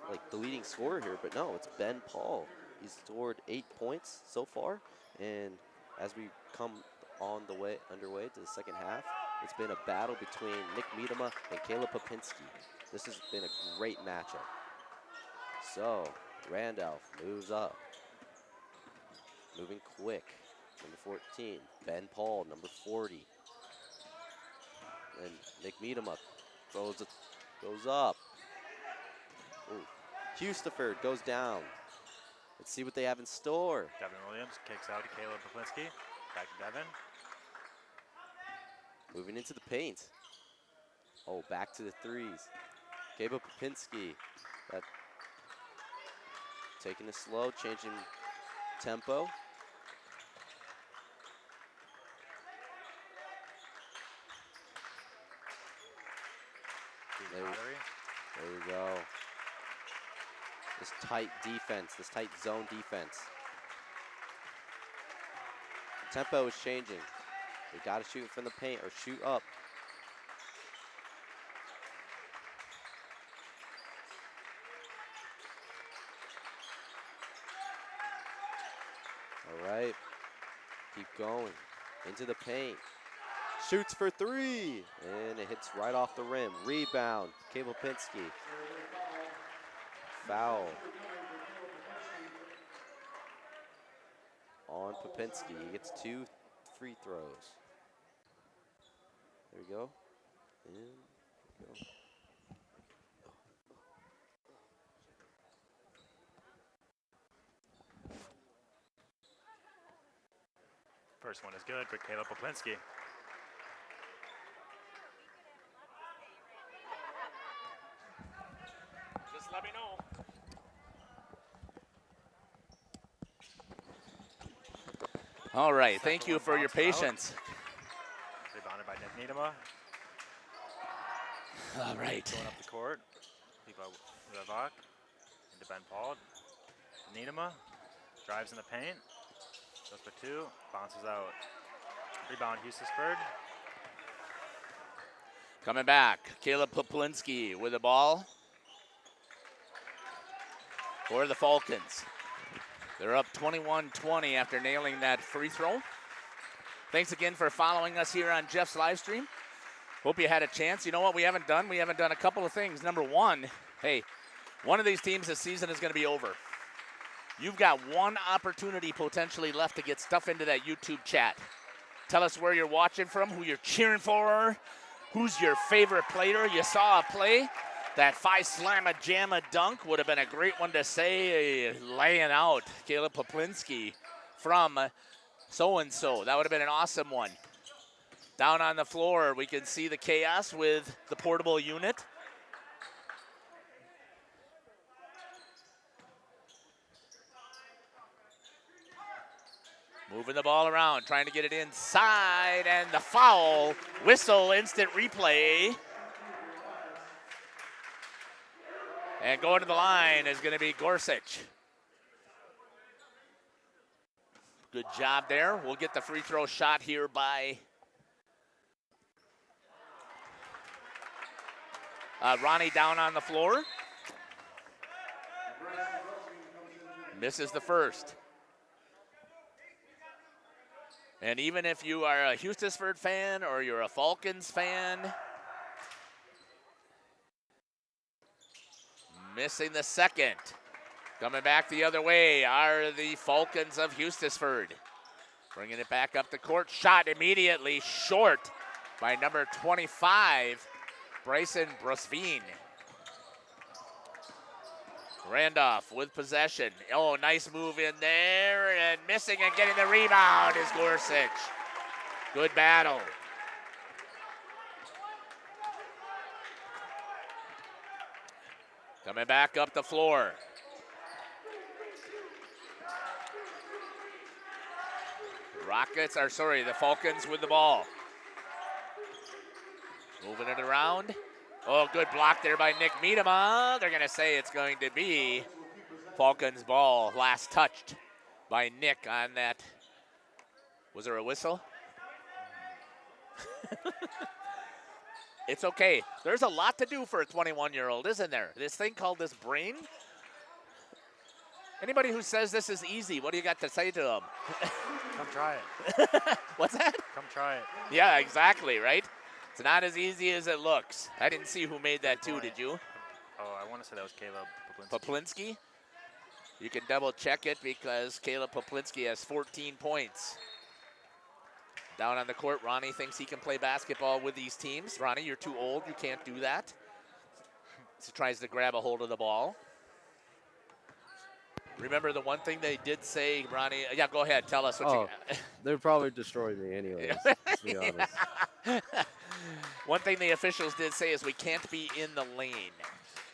like the leading scorer here, but no, it's Ben Paul. He's scored 8 points so far, and as we come underway to the second half, it's been a battle between Nick Miedema and Caleb Popinski. This has been a great matchup. So Randolph moves up, moving quick. Number 14, Ben Paul, number 40. And Nick Miedema goes up. Ooh. Hustisford goes down. Let's see what they have in store. Devin Williams kicks out to Caleb Popinski. Back to Devin. Moving into the paint. Oh, back to the threes. Caleb Popinski. Taking it slow, changing tempo. There we go. This tight defense, this tight zone defense. Tempo is changing. They got to shoot from the paint or shoot up. All right, keep going. Into the paint. Shoots for three, and it hits right off the rim. Rebound, Caleb Popinski. Foul on Popinski. He gets 2 free throws. There we go. And go. First one is good for Caleb Poplinski. Just let me know. All right, thank you for your patience. Rebounded by Nick Niedema. All right. Going up the court. Levak into Ben Paul. Niedema drives in the paint. Goes for two. Bounces out. Rebound Hustisford. Coming back, Caleb Poplinski with the ball for the Falcons. They're up 21-20 after nailing that free throw. Thanks again for following us here on Jeff's live stream. Hope you had a chance. You know what we haven't done? We haven't done a couple of things. Number one, hey, one of these teams this season is going to be over. You've got one opportunity potentially left to get stuff into that YouTube chat. Tell us where you're watching from, who you're cheering for, who's your favorite player. You saw a play. That 5-slamma-jamma dunk would have been a great one to say, laying out Caleb Poplinski from so-and-so. That would have been an awesome one. Down on the floor, we can see the chaos with the portable unit. Moving the ball around, trying to get it inside, and the foul. Whistle, instant replay. And going to the line is going to be Gorsuch. Good job there. We'll get the free throw shot here by Ronnie down on the floor. Misses the first. And even if you are a Hustisford fan or you're a Falcons fan, missing the second. Coming back the other way are the Falcons of Hustisford. Bringing it back up the court. Shot immediately short by number 25, Bryson Brosveen. Randolph with possession. Oh, nice move in there, and missing and getting the rebound is Gorsuch. Good battle. Coming back up the floor. The Falcons with the ball. Moving it around. Oh, good block there by Nick Niedema. They're going to say it's going to be Falcons ball. Last touched by Nick on that. Was there a whistle? It's okay. There's a lot to do for a 21-year-old, isn't there? This thing called this brain. Anybody who says this is easy, what do you got to say to them? Come try it. What's that? Come try it. Yeah, exactly, right? It's not as easy as it looks. I didn't see who made that too, did you? Oh, I want to say that was Caleb Poplinski. You can double check it because Caleb Poplinski has 14 points. Down on the court, Ronnie thinks he can play basketball with these teams. Ronnie, you're too old. You can't do that. So tries to grab a hold of the ball. Remember the one thing they did say, Ronnie? Yeah, go ahead. Tell us what you They'd probably destroy me anyways, to be honest. One thing the officials did say is we can't be in the lane.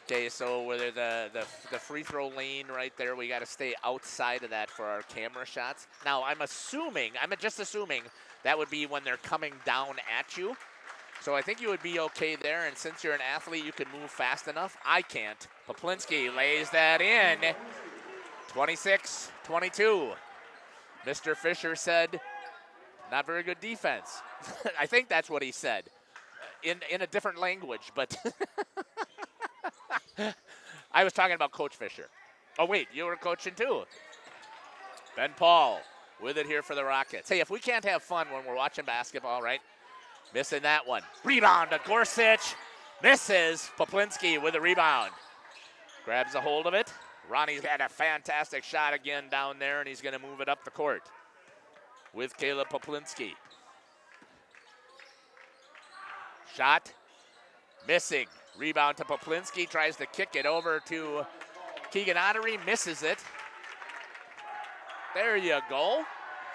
Okay, so whether the free throw lane right there, we got to stay outside of that for our camera shots. Now, I'm just assuming that would be when they're coming down at you. So I think you would be okay there, and since you're an athlete, you can move fast enough. I can't. Poplinski lays that in. 26-22. Mr. Fisher said, not very good defense. I think that's what he said in a different language, but I was talking about Coach Fisher. Oh, wait, you were coaching too. Ben Paul with it here for the Rockets. Hey, if we can't have fun when we're watching basketball, right? Missing that one. Rebound to Gorsuch. Misses. Poplinski with a rebound. Grabs a hold of it. Ronnie's had a fantastic shot again down there, and he's going to move it up the court with Caleb Poplinski. Shot. Missing. Rebound to Poplinski. Tries to kick it over to Keegan Ottery. Misses it. There you go.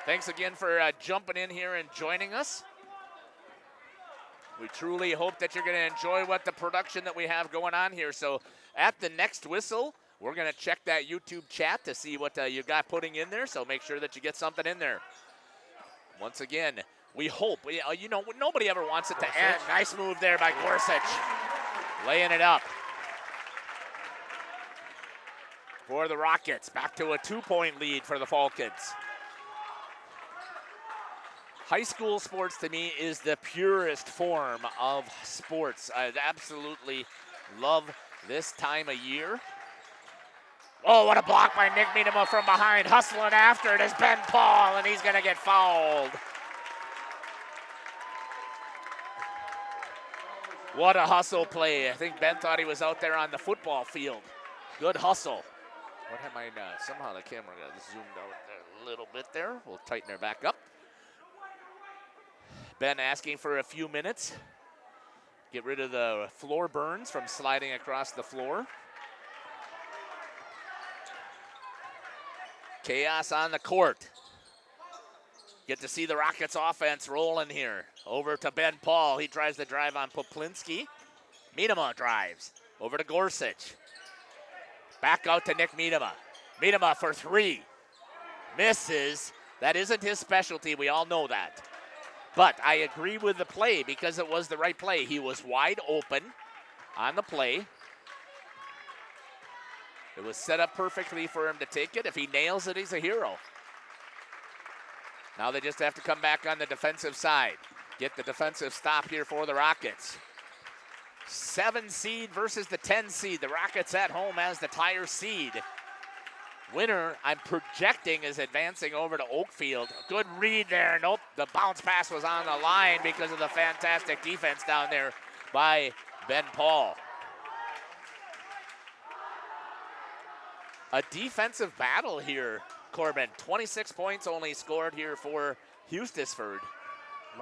Thanks again for jumping in here and joining us. We truly hope that you're going to enjoy what the production that we have going on here. So at the next whistle, we're going to check that YouTube chat to see what you got putting in there. So make sure that you get something in there. Once again, we hope. You know, nobody ever wants it to end. Nice move there by Gorsuch. Laying it up for the Rockets. Back to a 2-point lead for the Falcons. High school sports, to me, is the purest form of sports. I absolutely love this time of year. Oh, what a block by Nick Miedema from behind. Hustling after it is Ben Paul, and he's going to get fouled. What a hustle play. I think Ben thought he was out there on the football field. Good hustle. What am I, somehow the camera got zoomed out there a little bit there. We'll tighten her back up. Ben asking for a few minutes. Get rid of the floor burns from sliding across the floor. Chaos on the court. Get to see the Rockets offense rolling here. Over to Ben Paul. He tries to drive on Poplinski. Miedema drives. Over to Gorsuch. Back out to Nick Miedema. Miedema for 3. Misses. That isn't his specialty. We all know that. But I agree with the play because it was the right play. He was wide open on the play. It was set up perfectly for him to take it. If he nails it, he's a hero. Now they just have to come back on the defensive side. Get the defensive stop here for the Rockets. 7 seed versus the 10 seed. The Rockets at home as the Tire seed. Winner, I'm projecting, is advancing over to Oakfield. Good read there. Nope, the bounce pass was on the line because of the fantastic defense down there by Ben Paul. A defensive battle here, Corbin. 26 points only scored here for Hustisford.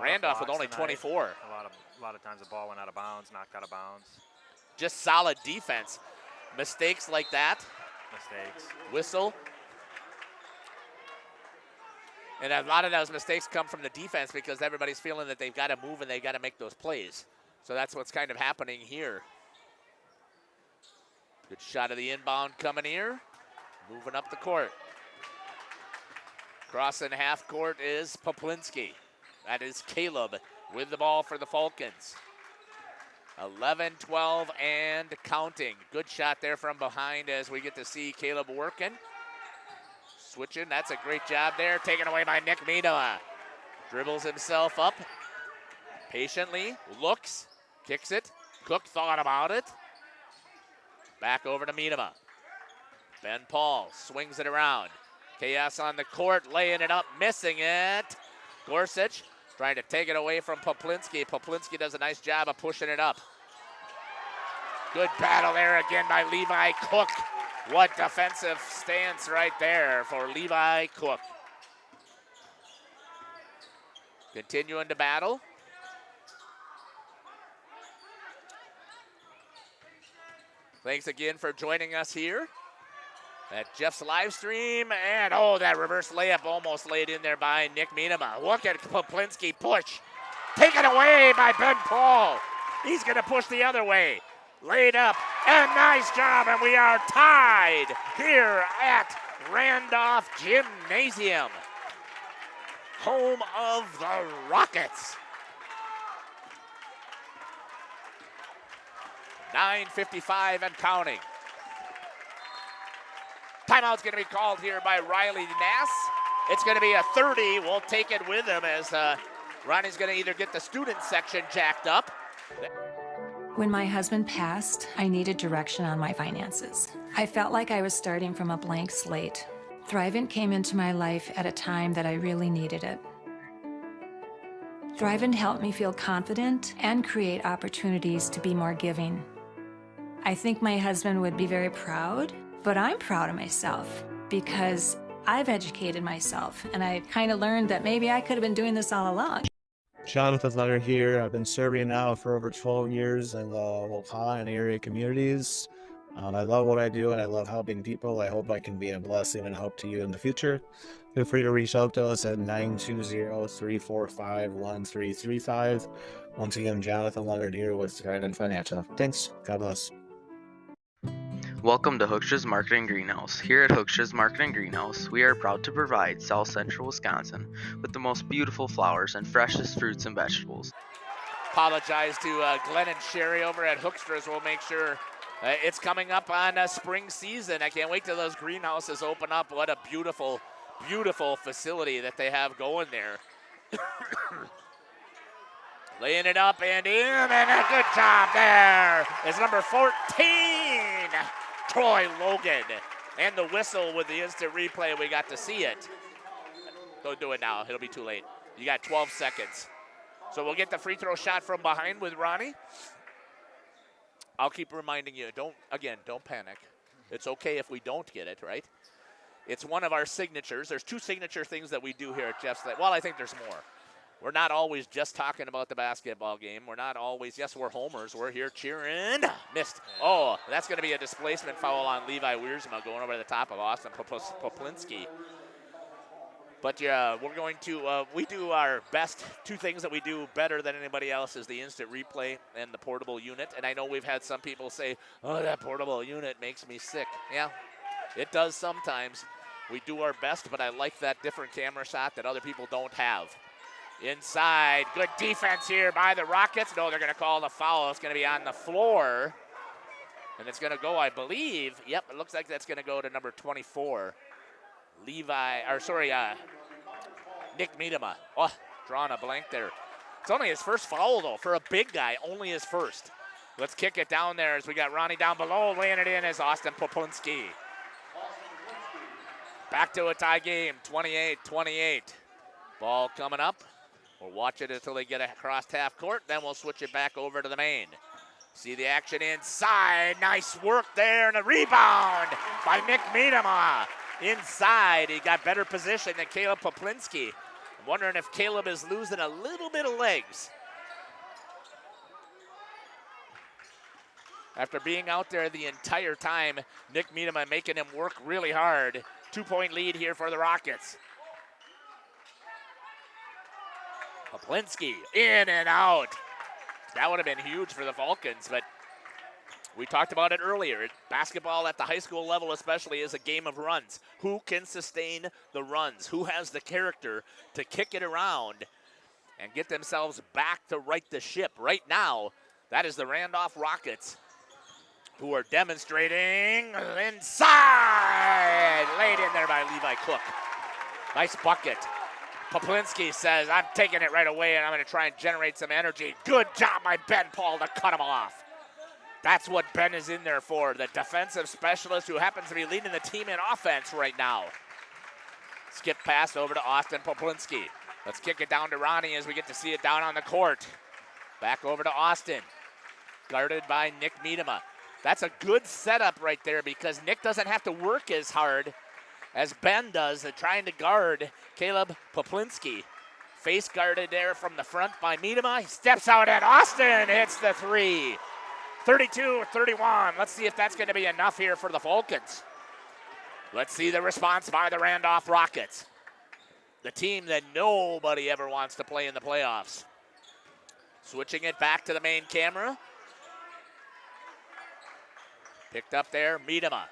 Randolph with only 24. A lot of times the ball went out of bounds, knocked out of bounds. Just solid defense. Mistakes like that. Mistakes. Whistle. And a lot of those mistakes come from the defense because everybody's feeling that they've got to move and they've got to make those plays. So that's what's kind of happening here. Good shot of the inbound coming here. Moving up the court. Crossing half court is Poplinski. That is Caleb with the ball for the Falcons. 11, 12, and counting. Good shot there from behind as we get to see Caleb working. Switching, that's a great job there. Taken away by Nick Miedema. Dribbles himself up. Patiently, looks, kicks it. Cook thought about it. Back over to Miedema. Ben Paul swings it around. Chaos on the court, laying it up, missing it. Gorsuch trying to take it away from Poplinski. Poplinski does a nice job of pushing it up. Good battle there again by Levi Cook. What defensive stance right there for Levi Cook. Continuing to battle. Thanks again for joining us here at Jeff's live stream. And oh, that reverse layup almost laid in there by Nick Miedema. Look at Poplinski push. Taken away by Ben Paul. He's going to push the other way. Laid up, and nice job, and we are tied here at Randolph Gymnasium, home of the Rockets. 9:55 and counting. Timeout's going to be called here by Riley Nass. It's going to be a 30. We'll take it with him as Ronnie's going to either get the student section jacked up. When my husband passed, I needed direction on my finances. I felt like I was starting from a blank slate. Thrivent came into my life at a time that I really needed it. Thrivent helped me feel confident and create opportunities to be more giving. I think my husband would be very proud, but I'm proud of myself because I've educated myself and I kind of learned that maybe I could have been doing this all along. Jonathan Leonard here. I've been serving now for over 12 years in the WIAA and area communities. I love what I do and I love helping people. I hope I can be a blessing and help to you in the future. Feel free to reach out to us at 920-345-1335. Once again, Jonathan Leonard here with Trident Financial. Thanks. God bless. Welcome to Hooksha's Marketing Greenhouse. Here at Hooksha's Marketing Greenhouse, we are proud to provide South Central Wisconsin with the most beautiful flowers and freshest fruits and vegetables. Apologize to Glenn and Sherry over at Hookstra's. We'll make sure it's coming up on spring season. I can't wait till those greenhouses open up. What a beautiful, beautiful facility that they have going there. Laying it up and in, and a good job there is number 14, Troy Logan. And the whistle with the instant replay, we got to see it. Don't do it now, it'll be too late. You got 12 seconds. So we'll get the free throw shot from behind with Ronnie. I'll keep reminding you, don't panic. It's okay if we don't get it, right? It's one of our signatures. There's 2 signature things that we do here at Jeff's Lake. Well, I think there's more. We're not always just talking about the basketball game. We're not always, yes, we're homers. We're here cheering. Missed. Oh, that's going to be a displacement foul on Levi Wiersma going over the top of Austin Poplinski. But yeah, we're going to, we do our best. 2 things that we do better than anybody else is the instant replay and the portable unit. And I know we've had some people say, oh, that portable unit makes me sick. Yeah, it does sometimes. We do our best, but I like that different camera shot that other people don't have. Inside, good defense here by the Rockets. No, they're going to call the foul. It's going to be on the floor. And it's going to go, I believe. Yep, it looks like that's going to go to number 24. Nick Miedema. Oh, drawing a blank there. It's only his first foul, though. For a big guy, only his first. Let's kick it down there as we got Ronnie down below. Laying it in is Austin Poplinski. Back to a tie game, 28-28. Ball coming up. We'll watch it until they get across half court. Then we'll switch it back over to the main. See the action inside. Nice work there and a rebound by Nick Miedema. Inside, he got better position than Caleb Poplinski. I'm wondering if Caleb is losing a little bit of legs. After being out there the entire time, Nick Miedema making him work really hard. 2-point lead here for the Rockets. Poplinski in and out. That would have been huge for the Falcons, but we talked about it earlier. Basketball at the high school level especially is a game of runs. Who can sustain the runs? Who has the character to kick it around and get themselves back to right the ship? Right now, that is the Randolph Rockets, who are demonstrating inside. Laid in there by Levi Cook. Nice bucket. Poplinski says, I'm taking it right away and I'm going to try and generate some energy. Good job by Ben Paul to cut him off. That's what Ben is in there for, the defensive specialist who happens to be leading the team in offense right now. Skip pass over to Austin Poplinski. Let's kick it down to Ronnie as we get to see it down on the court. Back over to Austin, guarded by Nick Miedema. That's a good setup right there because Nick doesn't have to work as hard as Ben does at trying to guard Caleb Poplinski. Face guarded there from the front by Miedema. He steps out and Austin hits the 3. 32-31. Let's see if that's going to be enough here for the Falcons. Let's see the response by the Randolph Rockets, the team that nobody ever wants to play in the playoffs. Switching it back to the main camera. Picked up there, Miedema.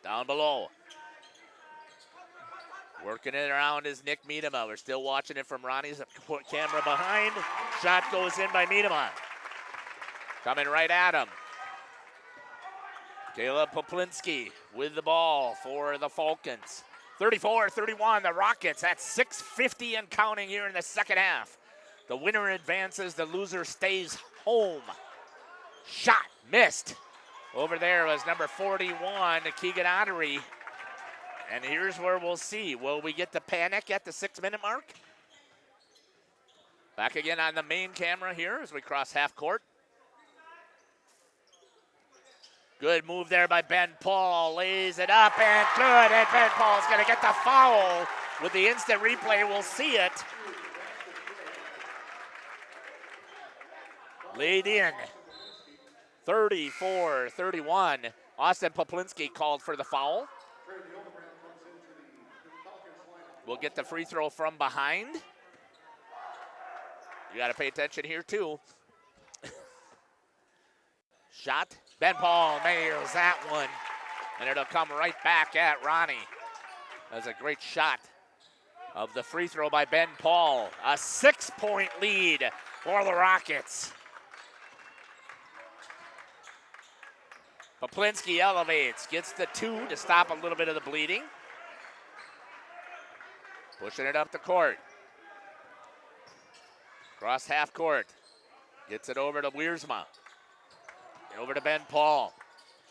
Down below. Working it around is Nick Miedema. We're still watching it from Ronnie's camera behind. Shot goes in by Miedema. Coming right at him. Caleb Poplinski with the ball for the Falcons. 34-31, the Rockets at 6:50 and counting here in the second half. The winner advances, the loser stays home. Shot missed. Over there was number 41, Keegan Ottery. And here's where we'll see. Will we get the panic at the 6-minute mark? Back again on the main camera here as we cross half court. Good move there by Ben Paul. Lays it up and good. And Ben Paul's going to get the foul. With the instant replay, we'll see it. Laid in 34-31. Austin Poplinski called for the foul. We'll get the free throw from behind. You got to pay attention here, too. Shot. Ben Paul nails that one. And it'll come right back at Ronnie. That was a great shot of the free throw by Ben Paul. A 6-point lead for the Rockets. Poplinski elevates, gets the 2 to stop a little bit of the bleeding. Pushing it up the court. Cross half court. Gets it over to Wiersma. Over to Ben Paul.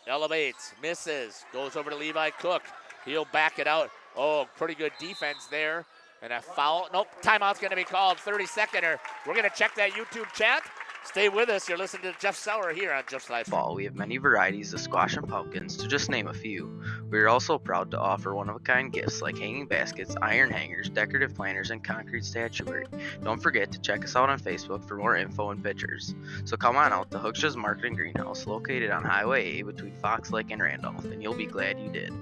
Elevates, misses, goes over to Levi Cook. He'll back it out. Oh, pretty good defense there. And a foul. Nope, timeout's going to be called. 30-seconder. We're going to check that YouTube chat. Stay with us. You're listening to Jeff Sauer here on Jeff's Live Fall. We have many varieties of squash and pumpkins, to just name a few. We are also proud to offer one-of-a-kind gifts like hanging baskets, iron hangers, decorative planters, and concrete statuary. Don't forget to check us out on Facebook for more info and pictures. So come on out to Hooksha's Market and Greenhouse, located on Highway A between Fox Lake and Randolph, and you'll be glad you did.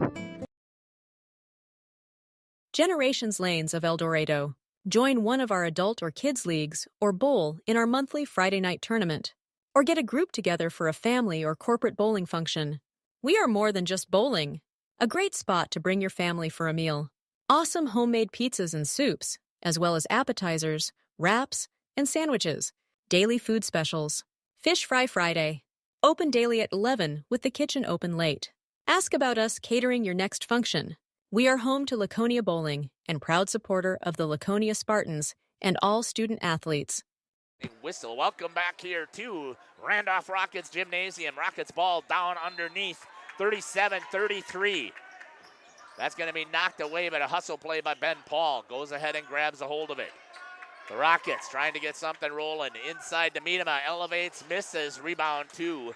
Generations Lanes of El Dorado. Join one of our adult or kids leagues or bowl in our monthly Friday night tournament. Or get a group together for a family or corporate bowling function. We are more than just bowling. A great spot to bring your family for a meal. Awesome homemade pizzas and soups, as well as appetizers, wraps, and sandwiches. Daily food specials. Fish Fry Friday. Open daily at 11 with the kitchen open late. Ask about us catering your next function. We are home to Laconia Bowling and proud supporter of the Laconia Spartans and all student athletes. Whistle. Welcome back here to Randolph Rockets Gymnasium. Rockets ball down underneath, 37-33. That's going to be knocked away, but a hustle play by Ben Paul. Goes ahead and grabs a hold of it. The Rockets trying to get something rolling. Inside to Miedema, elevates, misses, rebound to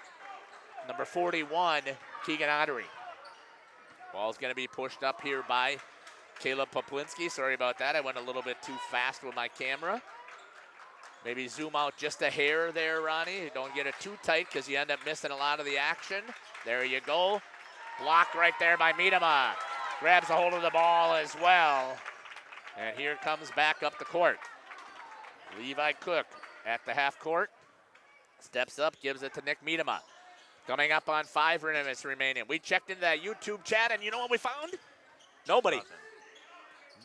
number 41, Keegan Ottery. Ball's going to be pushed up here by Caleb Poplinski. Sorry about that. I went a little bit too fast with my camera. Maybe zoom out just a hair there, Ronnie. Don't get it too tight because you end up missing a lot of the action. There you go. Block right there by Miedema. Grabs a hold of the ball as well. And here comes back up the court. Levi Cook at the half court. Steps up, gives it to Nick Miedema. Coming up on 5 minutes remaining. We checked into that YouTube chat, and you know what we found? Nobody.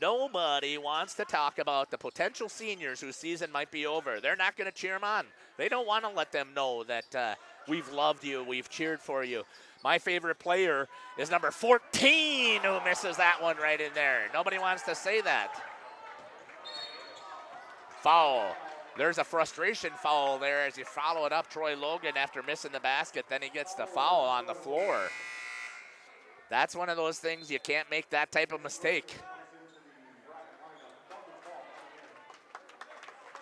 Nobody wants to talk about the potential seniors whose season might be over. They're not going to cheer them on. They don't want to let them know that we've loved you, we've cheered for you. My favorite player is number 14 who misses that one right in there. Nobody wants to say that. Foul. There's a frustration foul there as you follow it up. Troy Logan after missing the basket. Then he gets the foul on the floor. That's one of those things you can't make that type of mistake.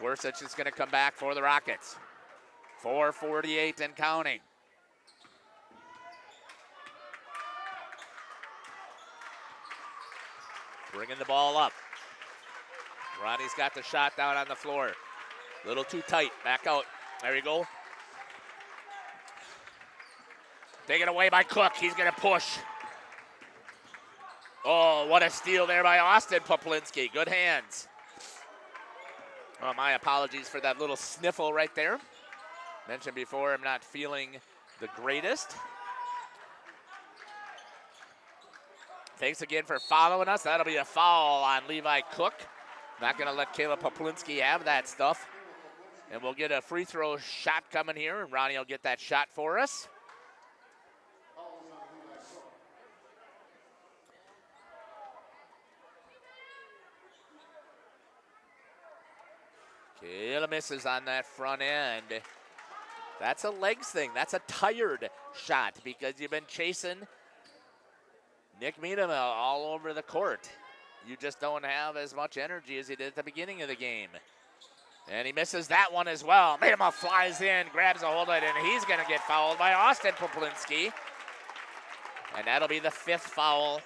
Worsich is going to come back for the Rockets. 4:48 and counting. Bringing the ball up. Ronnie's got the shot down on the floor. A little too tight. Back out. There you go. Taken away by Cook. He's going to push. Oh, what a steal there by Austin Poplinski. Good hands. Oh, my apologies for that little sniffle right there. Mentioned before, I'm not feeling the greatest. Thanks again for following us. That'll be a foul on Levi Cook. Not going to let Caleb Poplinski have that stuff. And we'll get a free throw shot coming here, and Ronnie will get that shot for us. Caleb misses on that front end. That's a legs thing. That's a tired shot because you've been chasing Nick Miedema all over the court. You just don't have as much energy as you did at the beginning of the game. And he misses that one as well. Miedema flies in, grabs a hold of it, and he's going to get fouled by Austin Poplinski. And that'll be the 5th foul.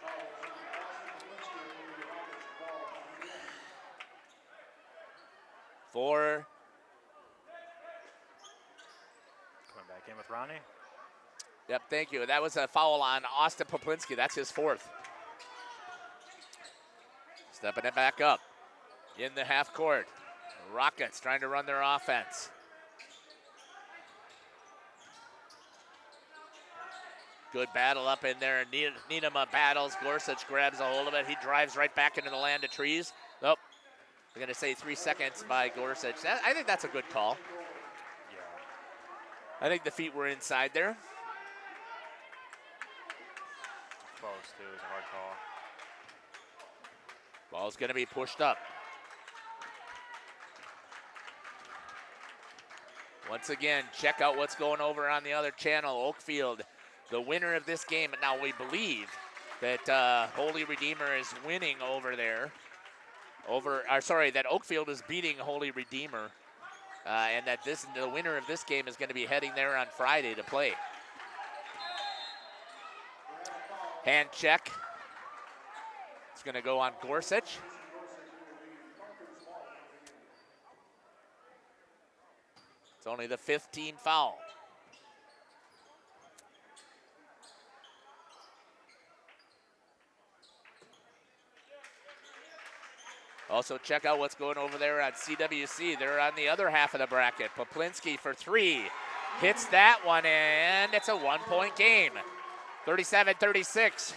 For Back in with Ronnie. Yep, thank you. That was a foul on Austin Poplinski. That's his 4th. Stepping it back up in the half court. Rockets trying to run their offense. Good battle up in there. Niedema battles. Gorsuch grabs a hold of it. He drives right back into the land of trees. Nope. We're going to say 3 seconds by Gorsuch. I think that's a good call. Yeah. I think the feet were inside there. Close, too. It was a hard call. Ball's going to be pushed up. Once again, check out what's going over on the other channel. Oakfield, the winner of this game. Now we believe that Holy Redeemer is winning over there. That Oakfield is beating Holy Redeemer. And that the winner of this game is going to be heading there on Friday to play. Hand check. It's going to go on Gorsuch. It's only the 5th team foul. Also, check out what's going over there on CWC. They're on the other half of the bracket. Poplinski for 3. Hits that one, and it's a 1-point game. 37-36.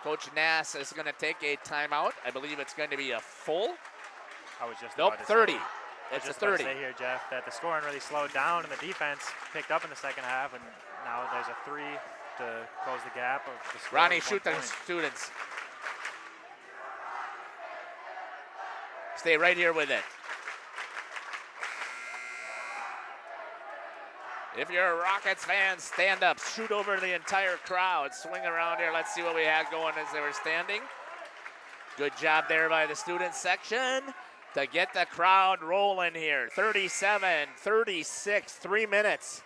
Coach Nass is going to take a timeout. I believe it's going to be a full. I was just Nope, about to 30. Say, It's a just about 30. to say here, Jeff, that the scoring really slowed down and the defense picked up in the second half, and now there's a 3 to close the gap of the score. Ronnie, shoot the students. Stay right here with it. If you're a Rockets fan, stand up, shoot over the entire crowd, swing around here. Let's see what we had going as they were standing. Good job there by the student section to get the crowd rolling here. 37-36, 3 minutes.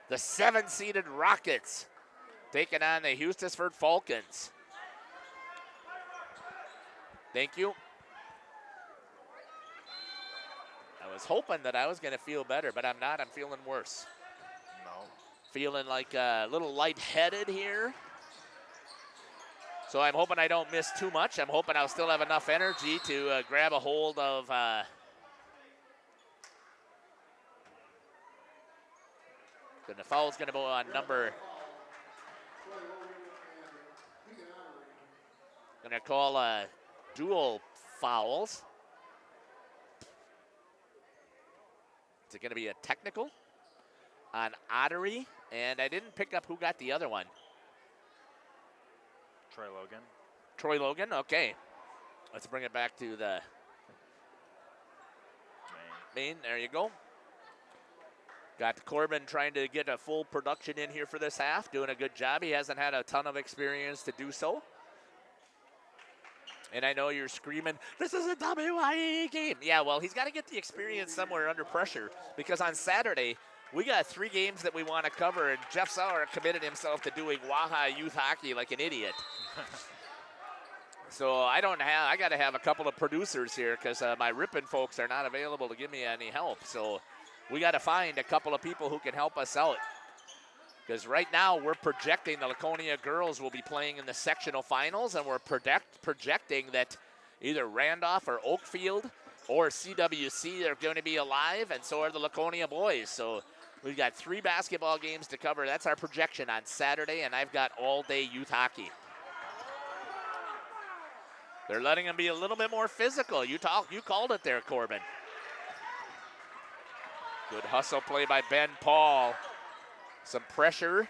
The 7-seeded Rockets taking on the Hustisford Falcons. Thank you. I was hoping that I was going to feel better, but I'm not. I'm feeling worse. No. Feeling like a little lightheaded here. So I'm hoping I don't miss too much. I'm hoping I'll still have enough energy to grab a hold of the foul's going to go on number. Going to call dual fouls. Is it going to be a technical on Ottery? And I didn't pick up who got the other one. Troy Logan. Troy Logan, okay. Let's bring it back to the main. There you go. Got Corbin trying to get a full production in here for this half, doing a good job. He hasn't had a ton of experience to do so. And I know you're screaming, this is a WIAA game. Yeah, well, he's got to get the experience somewhere under pressure, because on Saturday, we got 3 games that we want to cover, and Jeff Sauer committed himself to doing WIAA youth hockey like an idiot. So I got to have a couple of producers here, because my ripping folks are not available to give me any help. So we got to find a couple of people who can help us out. Because right now we're projecting the Laconia girls will be playing in the sectional finals, and we're projecting that either Randolph or Oakfield or CWC are going to be alive, and so are the Laconia boys. So we've got 3 basketball games to cover. That's our projection on Saturday, and I've got all-day youth hockey. They're letting them be a little bit more physical. You called it there, Corbin. Good hustle play by Ben Paul. Some pressure.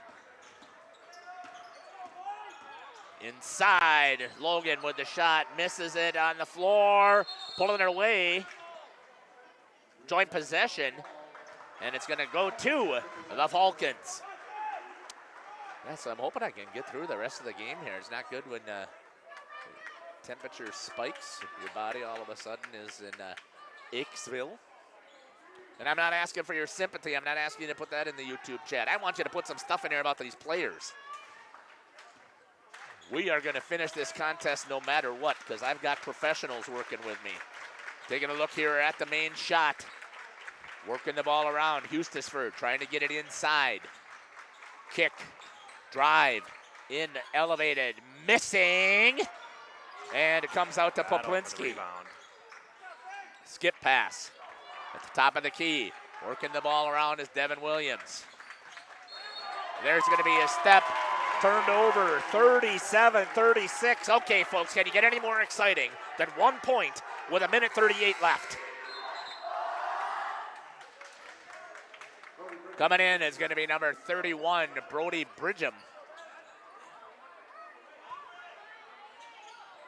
Inside, Logan with the shot, misses it on the floor, pulling it away. Joint possession, and it's going to go to the Falcons. Yeah, so I'm hoping I can get through the rest of the game here. It's not good when temperature spikes. Your body all of a sudden is in Ikesville. And I'm not asking for your sympathy. I'm not asking you to put that in the YouTube chat. I want you to put some stuff in there about these players. We are going to finish this contest no matter what, because I've got professionals working with me. Taking a look here at the main shot. Working the ball around. Hustisford trying to get it inside. Kick. Drive. In. Elevated. Missing. And it comes out to Poplinski. Skip pass. At the top of the key. Working the ball around is Devin Williams. There's going to be a step. Turned over. 37-36. Okay, folks, can you get any more exciting than 1 point with 1:38 left? Coming in is going to be number 31, Brody Bridgham.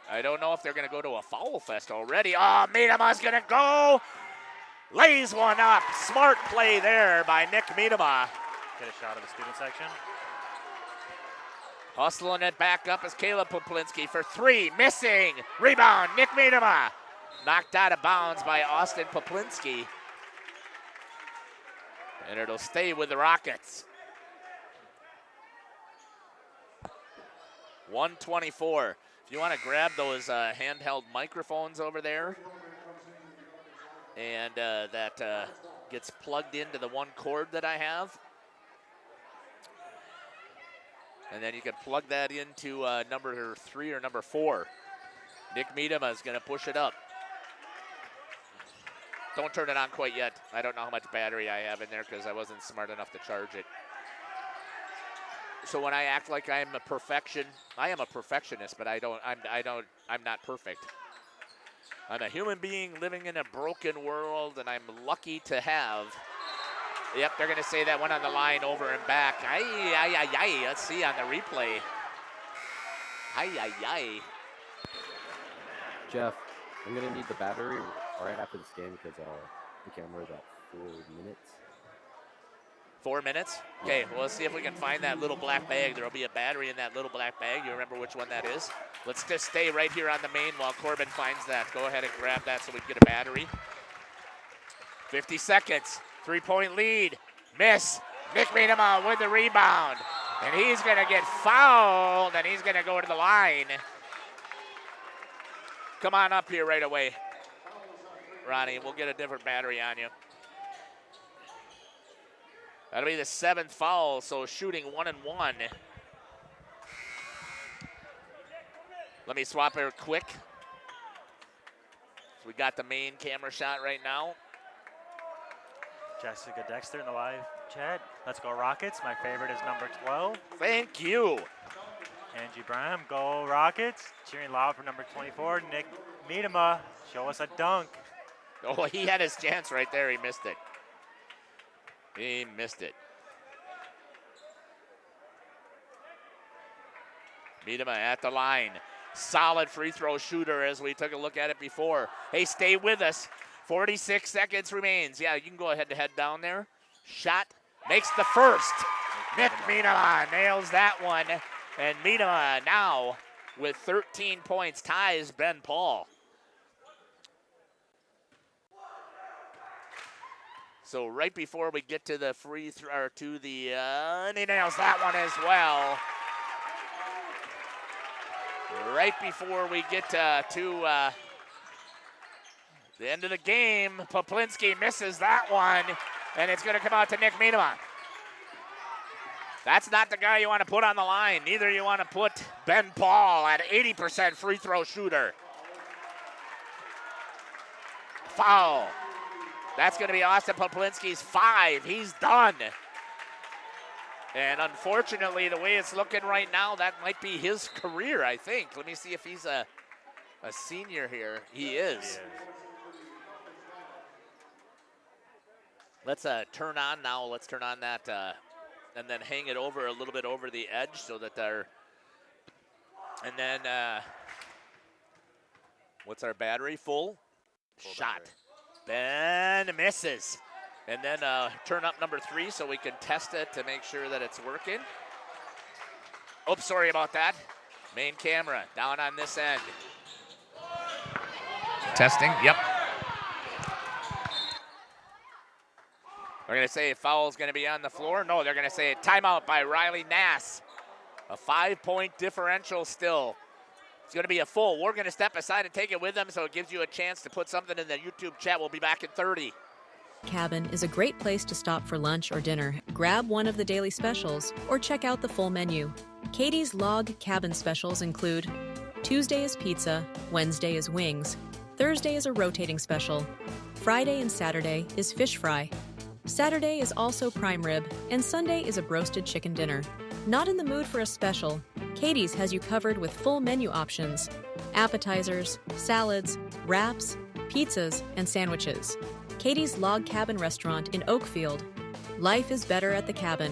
I don't know if they're going to go to a foul fest already. Oh, Miedema's going to go. Lays one up. Smart play there by Nick Miedema. Get a shot of the student section. Hustling it back up is Caleb Poplinski for 3. Missing. Rebound. Nick Miedema. Knocked out of bounds by Austin Poplinski. And it'll stay with the Rockets. 124. If you want to grab those handheld microphones over there, and that gets plugged into the one cord that I have. And then you can plug that into number 3 or number 4. Nick Miedema is going to push it up. Don't turn it on quite yet. I don't know how much battery I have in there because I wasn't smart enough to charge it. So when I act like I'm a perfection, I am a perfectionist, but I'm not perfect. I'm a human being living in a broken world, and I'm lucky to have. Yep, they're going to say that one on the line over and back. Ay. Let's see on the replay. Ay. Jeff, I'm going to need the battery right after this game because the camera's at 4 minutes. 4 minutes? Okay, well, let's see if we can find that little black bag. There will be a battery in that little black bag. You remember which one that is? Let's just stay right here on the main while Corbin finds that. Go ahead and grab that so we can get a battery. 50 seconds. 3-point lead. Miss. Nick Miedema with the rebound. And he's going to get fouled, and he's going to go to the line. Come on up here right away, Ronnie. We'll get a different battery on you. That'll be the 7th foul, so shooting 1 and 1. Let me swap her quick. So we got the main camera shot right now. Jessica Dexter in the live chat. Let's go Rockets. My favorite is number 12. Thank you. Angie Bram, go Rockets. Cheering loud for number 24, Nick Miedema. Show us a dunk. Oh, he had his chance right there. He missed it. He missed it. Miedema at the line. Solid free throw shooter as we took a look at it before. Hey, stay with us. 46 seconds remains. Yeah, you can go ahead to head down there. Shot makes the first. Nick Miedema nails that one. And Miedema now with 13 points ties Ben Paul. So right before we get to the free throw, or to the, and he nails that one as well. Right before we get to the end of the game, Poplinski misses that one, and it's going to come out to Nick Miedema. That's not the guy you want to put on the line. Neither you want to put Ben Paul at 80% free throw shooter. Foul. That's going to be Austin Poplinski's 5. He's done. And unfortunately, the way it's looking right now, that might be his career, I think. Let me see if he's a senior here. He is. Let's turn on now. Let's turn on that and then hang it over a little bit over the edge so that they're. And then what's our battery? Full shot. Battery. Ben misses. And then turn up number 3 so we can test it to make sure that it's working. Oops, sorry about that. Main camera down on this end. Testing, yep. They're going to say a foul is going to be on the floor. No, they're going to say a timeout by Riley Nass. A 5-point differential still. It's going to be a full. We're going to step aside and take it with them so it gives you a chance to put something in the YouTube chat. We'll be back in 30. Cabin is a great place to stop for lunch or dinner. Grab one of the daily specials or check out the full menu. Katie's Log Cabin specials include Tuesday is pizza, Wednesday is wings, Thursday is a rotating special, Friday and Saturday is fish fry, Saturday is also prime rib, and Sunday is a broasted chicken dinner. Not in the mood for a special? Katie's has you covered with full menu options, appetizers, salads, wraps, pizzas, and sandwiches. Katie's Log Cabin Restaurant in Oakfield. Life is better at the cabin.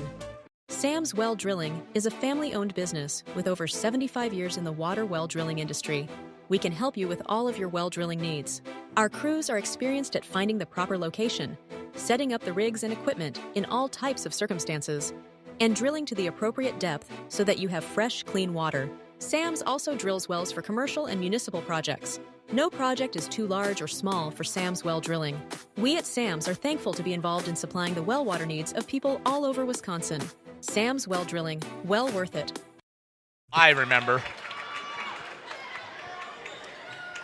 Sam's Well Drilling is a family-owned business with over 75 years in the water well drilling industry. We can help you with all of your well drilling needs. Our crews are experienced at finding the proper location, setting up the rigs and equipment in all types of circumstances, and drilling to the appropriate depth so that you have fresh, clean water. Sam's also drills wells for commercial and municipal projects. No project is too large or small for Sam's Well Drilling. We at Sam's are thankful to be involved in supplying the well water needs of people all over Wisconsin. Sam's Well Drilling, well worth it. I remember.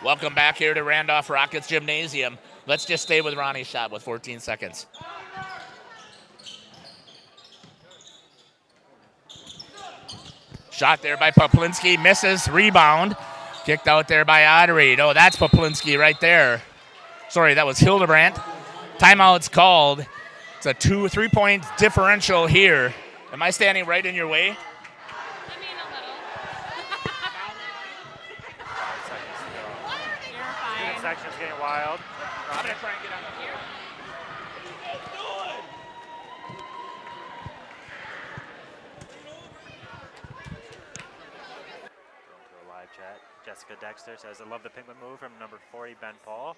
Welcome back here to Randolph Rockets Gymnasium. Let's just stay with Ronnie's shot with 14 seconds. Shot there by Poplinski, misses, rebound. Kicked out there by Ottery. Oh, that's Poplinski right there. Sorry, that was Hildebrandt. Timeout's called. It's a 3-point differential here. Am I standing right in your way? I mean, a little. 5 seconds to go. You're fine. Student section's getting wild. I'm going to try and get on the here. Live chat. Jessica Dexter says, I love the Pinkman move from number 40, Ben Paul.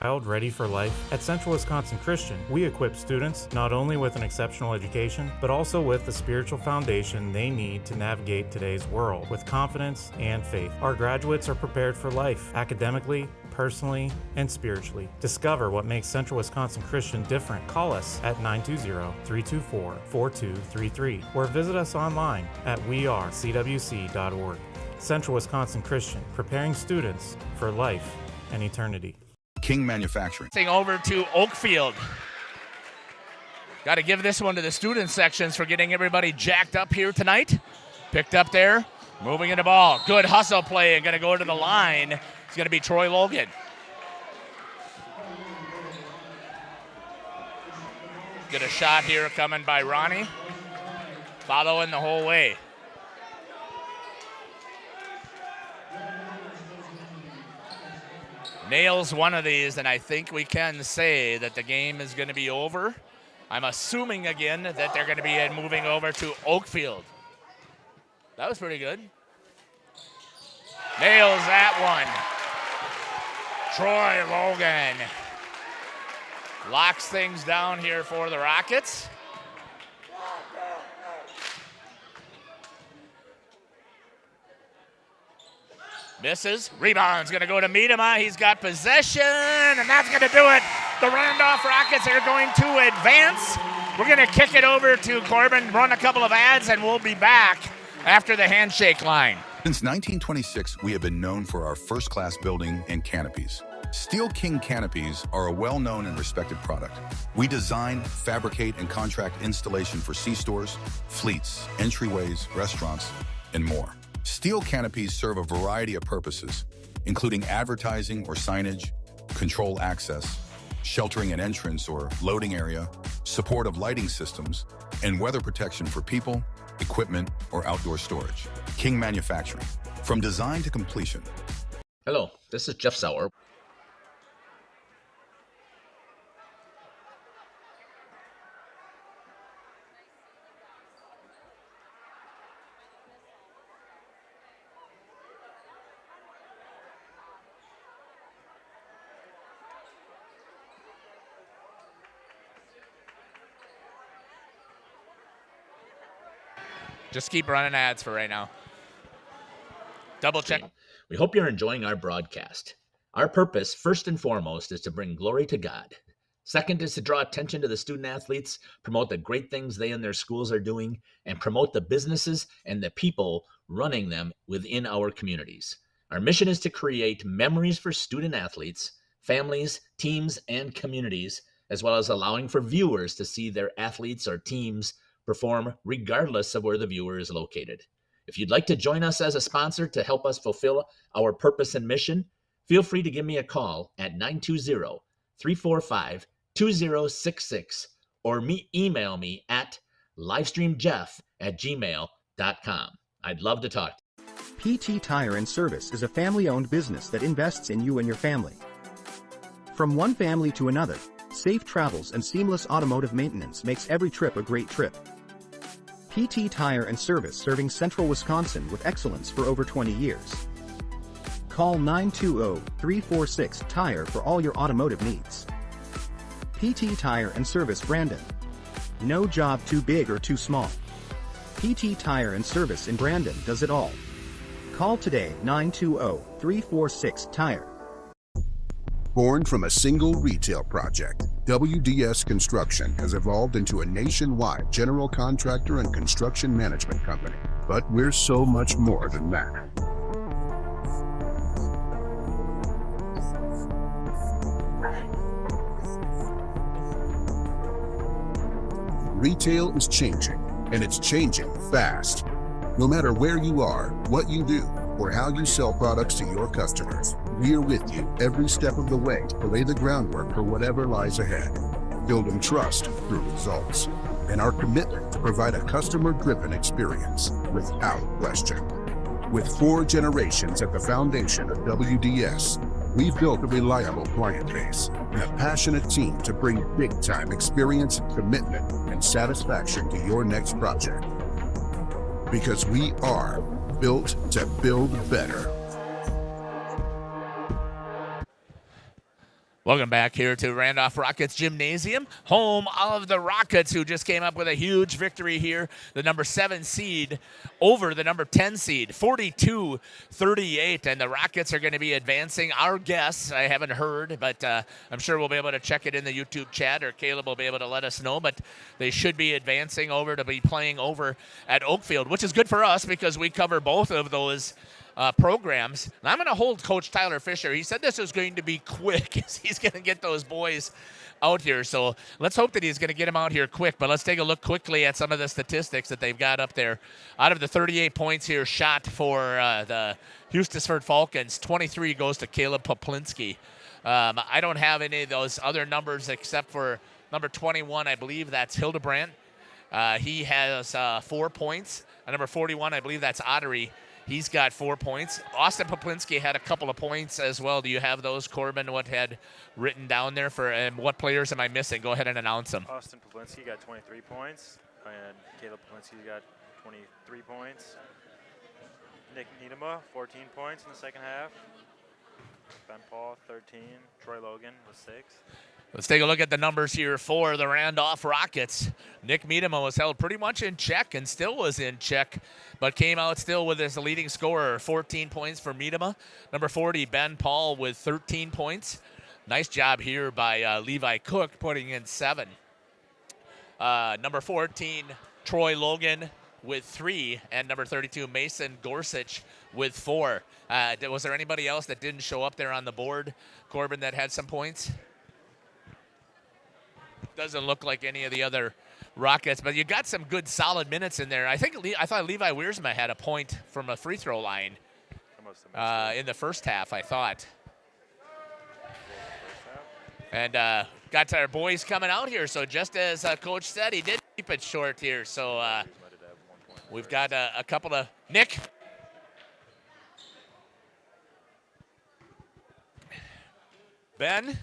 Child ready for life? At Central Wisconsin Christian, we equip students not only with an exceptional education, but also with the spiritual foundation they need to navigate today's world with confidence and faith. Our graduates are prepared for life, academically, personally, and spiritually. Discover what makes Central Wisconsin Christian different. Call us at 920-324-4233 or visit us online at wearecwc.org. Central Wisconsin Christian, preparing students for life and eternity. King Manufacturing. Over to Oakfield. Got to give this one to the student sections for getting everybody jacked up here tonight. Picked up there, moving in the ball. Good hustle play and going to go to the line. It's going to be Troy Logan. Get a shot here coming by Ronnie. Following the whole way. Nails one of these, and I think we can say that the game is going to be over. I'm assuming again that they're going to be moving over to Oakfield. That was pretty good. Nails that one. Troy Logan locks things down here for the Rockets. Misses. Rebound's going to go to Miedema. He's got possession, and that's going to do it. The Randolph Rockets are going to advance. We're going to kick it over to Corbin, run a couple of ads, and we'll be back after the handshake line. Since 1926, we have been known for our first-class building and canopies. Steel King canopies are a well-known and respected product. We design, fabricate, and contract installation for C-stores, fleets, entryways, restaurants, and more. Steel canopies serve a variety of purposes, including advertising or signage, control access, sheltering an entrance or loading area, support of lighting systems, and weather protection for people, equipment, or outdoor storage. King Manufacturing, from design to completion. Hello, this is Jeff Sauer. Just keep running ads for right now. Double check. We hope you're enjoying our broadcast. Our purpose, first and foremost, is to bring glory to God. Second is to draw attention to the student athletes, promote the great things they and their schools are doing, and promote the businesses and the people running them within our communities. Our mission is to create memories for student athletes, families, teams, and communities, as well as allowing for viewers to see their athletes or teams perform regardless of where the viewer is located. If you'd like to join us as a sponsor to help us fulfill our purpose and mission, feel free to give me a call at 920-345-2066 or email me at livestreamjeff@gmail.com. I'd love to talk. PT Tire and Service is a family-owned business that invests in you and your family. From one family to another, safe travels and seamless automotive maintenance makes every trip a great trip. PT Tire and Service, serving Central Wisconsin with excellence for over 20 years. Call 920-346-TIRE for all your automotive needs. PT Tire and Service, Brandon. No job too big or too small. PT Tire and Service in Brandon does it all. Call today, 920-346-TIRE. Born from a single retail project, WDS Construction has evolved into a nationwide general contractor and construction management company. But we're so much more than that. Retail is changing, and it's changing fast. No matter where you are, what you do, or how you sell products to your customers, we're with you every step of the way to lay the groundwork for whatever lies ahead. Building trust through results, and our commitment to provide a customer-driven experience without question. With 4 generations at the foundation of WDS, we've built a reliable client base and a passionate team to bring big-time experience, commitment, and satisfaction to your next project. Because we are built to build better. Welcome back here to Randolph Rockets Gymnasium, home of the Rockets, who just came up with a huge victory here. The number 7 seed over the number 10 seed, 42-38, and the Rockets are going to be advancing. Our guess, I haven't heard, but I'm sure we'll be able to check it in the YouTube chat, or Caleb will be able to let us know, but they should be advancing over to be playing over at Oakfield, which is good for us because we cover both of those programs. And I'm going to hold Coach Tyler Fisher. He said this is going to be quick. He's going to get those boys out here. So let's hope that he's going to get them out here quick. But let's take a look quickly at some of the statistics that they've got up there. Out of the 38 points here shot for the Hustisford Falcons, 23 goes to Caleb Poplinski. I don't have any of those other numbers except for number 21. I believe that's Hildebrandt. He has 4 points. And number 41, I believe that's Ottery. He's got 4 points. Austin Poplinski had a couple of points as well. Do you have those, Corbin, what had written down there for, and what players am I missing? Go ahead and announce them. Austin Poplinski got 23 points, and Caleb Poplinski got 23 points. Nick Niedema, 14 points in the second half. Ben Paul, 13. Troy Logan was 6. Let's take a look at the numbers here for the Randolph Rockets. Nick Miedema was held pretty much in check and still was in check, but came out still with his leading scorer, 14 points for Miedema. Number 40, Ben Paul with 13 points. Nice job here by Levi Cook putting in 7. Number 14, Troy Logan with 3, and number 32, Mason Gorsuch with 4. Was there anybody else that didn't show up there on the board, Corbin, that had some points? Doesn't look like any of the other Rockets, but you got some good solid minutes in there. I thought Levi Wiersma had a point from a free throw line in the first half, I thought. And got our boys coming out here, so just as Coach said, he did keep it short here. So we've got a couple of Nick. Ben?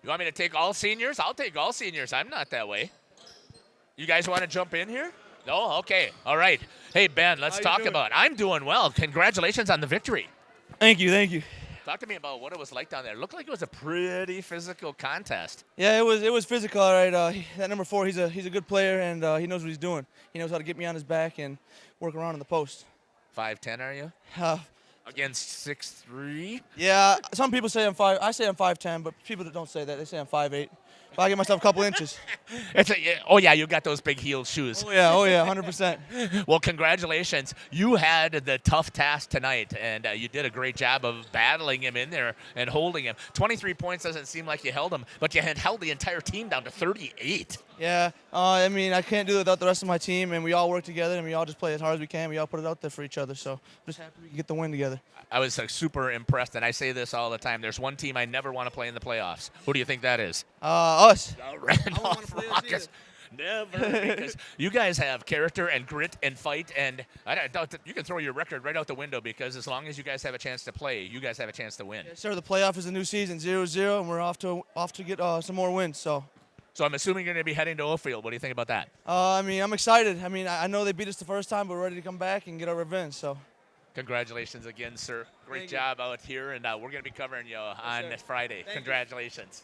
You want me to take all seniors? I'll take all seniors. I'm not that way. You guys want to jump in here? No? Okay. All right. Hey, Ben, let's talk about it. I'm doing well. Congratulations on the victory. Thank you. Thank you. Talk to me about what it was like down there. It looked like it was a pretty physical contest. Yeah, it was physical, all right. That number 4, he's a good player, and he knows what he's doing. He knows how to get me on his back and work around in the post. 5'10", are you? Against 6'3"? Yeah, some people say I'm 5. I say I'm 5'10", but people that don't say that, they say I'm 5'8". But I give myself a couple inches. Oh, yeah, you got those big heel shoes. Oh, yeah, 100%. Well, congratulations. You had the tough task tonight, and you did a great job of battling him in there and holding him. 23 points doesn't seem like you held him, but you had held the entire team down to 38. Yeah, I mean, I can't do it without the rest of my team, and we all work together, and we all just play as hard as we can. We all put it out there for each other, so I'm just happy we can get the win together. I was super impressed, and I say this all the time. There's one team I never want to play in the playoffs. Who do you think that is? Us. The Randolph Rockets. Never, because you guys have character and grit and fight, and I doubt you can throw your record right out the window because as long as you guys have a chance to play, you guys have a chance to win. Yes, sir. The playoff is a new season, 0-0, and we're off to get some more wins. So I'm assuming you're going to be heading to Oakfield. What do you think about that? I mean, I'm excited. I mean, I know they beat us the first time, but we're ready to come back and get our revenge. So. Congratulations again, sir. Great job out here, and we're going to be covering you on Friday. Congratulations.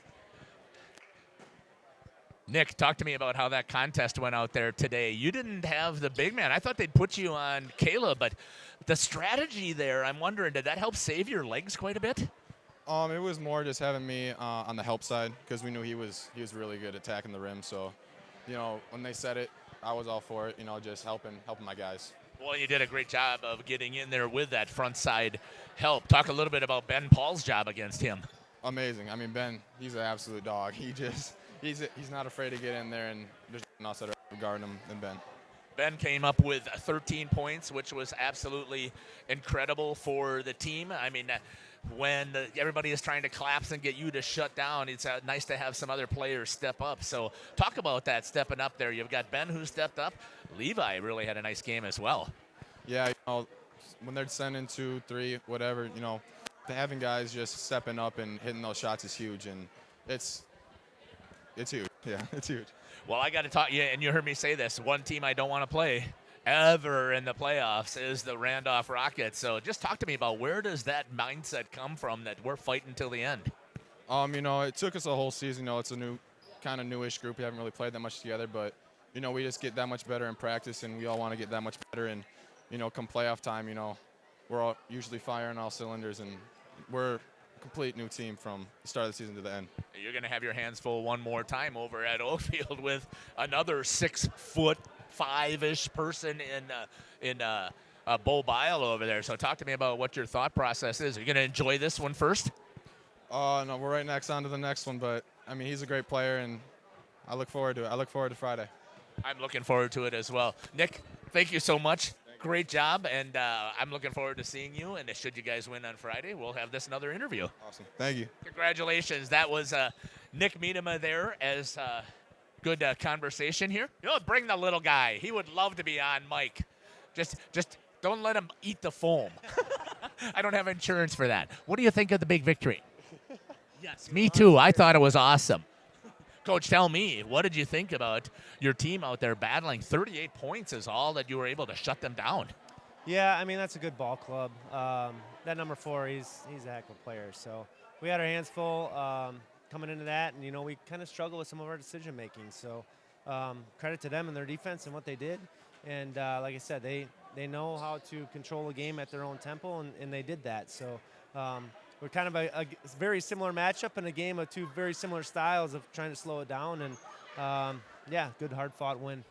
Nick, talk to me about how that contest went out there today. You didn't have the big man. I thought they'd put you on Kayla, but the strategy there, I'm wondering, did that help save your legs quite a bit? It was more just having me on the help side because we knew he was really good at attacking the rim. So, when they said it, I was all for it. Just helping my guys. Well, you did a great job of getting in there with that front side help. Talk a little bit about Ben Paul's job against him. Amazing. I mean, Ben, he's an absolute dog. He's not afraid to get in there, and there's nothing else that are guarding him than Ben. Ben came up with 13 points, which was absolutely incredible for the team. I mean, when everybody is trying to collapse and get you to shut down, it's nice to have some other players step up. So talk about that stepping up there. You've got Ben who stepped up. Levi really had a nice game as well. Yeah, when they're sending 2, 3, whatever, having guys just stepping up and hitting those shots is huge, and it's huge. Yeah, it's huge. Well, I got to talk you, and you heard me say this. One team I don't want to play ever in the playoffs is the Randolph Rockets. So just talk to me about where does that mindset come from that we're fighting till the end? It took us a whole season. It's a newish group. We haven't really played that much together, but we just get that much better in practice, and we all want to get that much better. And come playoff time, we're all usually firing all cylinders, and we're a complete new team from the start of the season to the end. You're going to have your hands full one more time over at Oakfield with another 6'5" person in Bo Bile over there. So talk to me about what your thought process is. Are you going to enjoy this one first? No, we're right next on to the next one, but I mean, he's a great player, and I look forward to it. I look forward to Friday. I'm looking forward to it as well. Nick, thank you so much. Great job, and I'm looking forward to seeing you. And should you guys win on Friday, we'll have this another interview. Awesome. Thank you. Congratulations. That was Nick Miedema there as good conversation here. Bring the little guy. He would love to be on mic. Just don't let him eat the foam. I don't have insurance for that. What do you think of the big victory? Yes, me too. I thought it was awesome. Coach, tell me, what did you think about your team out there battling? 38 points is all that you were able to shut them down. Yeah, I mean, that's a good ball club. That number 4, he's a heck of a player. So we had our hands full coming into that, and, we kind of struggled with some of our decision-making. So credit to them and their defense and what they did. And like I said, they know how to control a game at their own tempo, and they did that. So we're kind of a very similar matchup in a game of 2 very similar styles of trying to slow it down. And, good hard-fought win.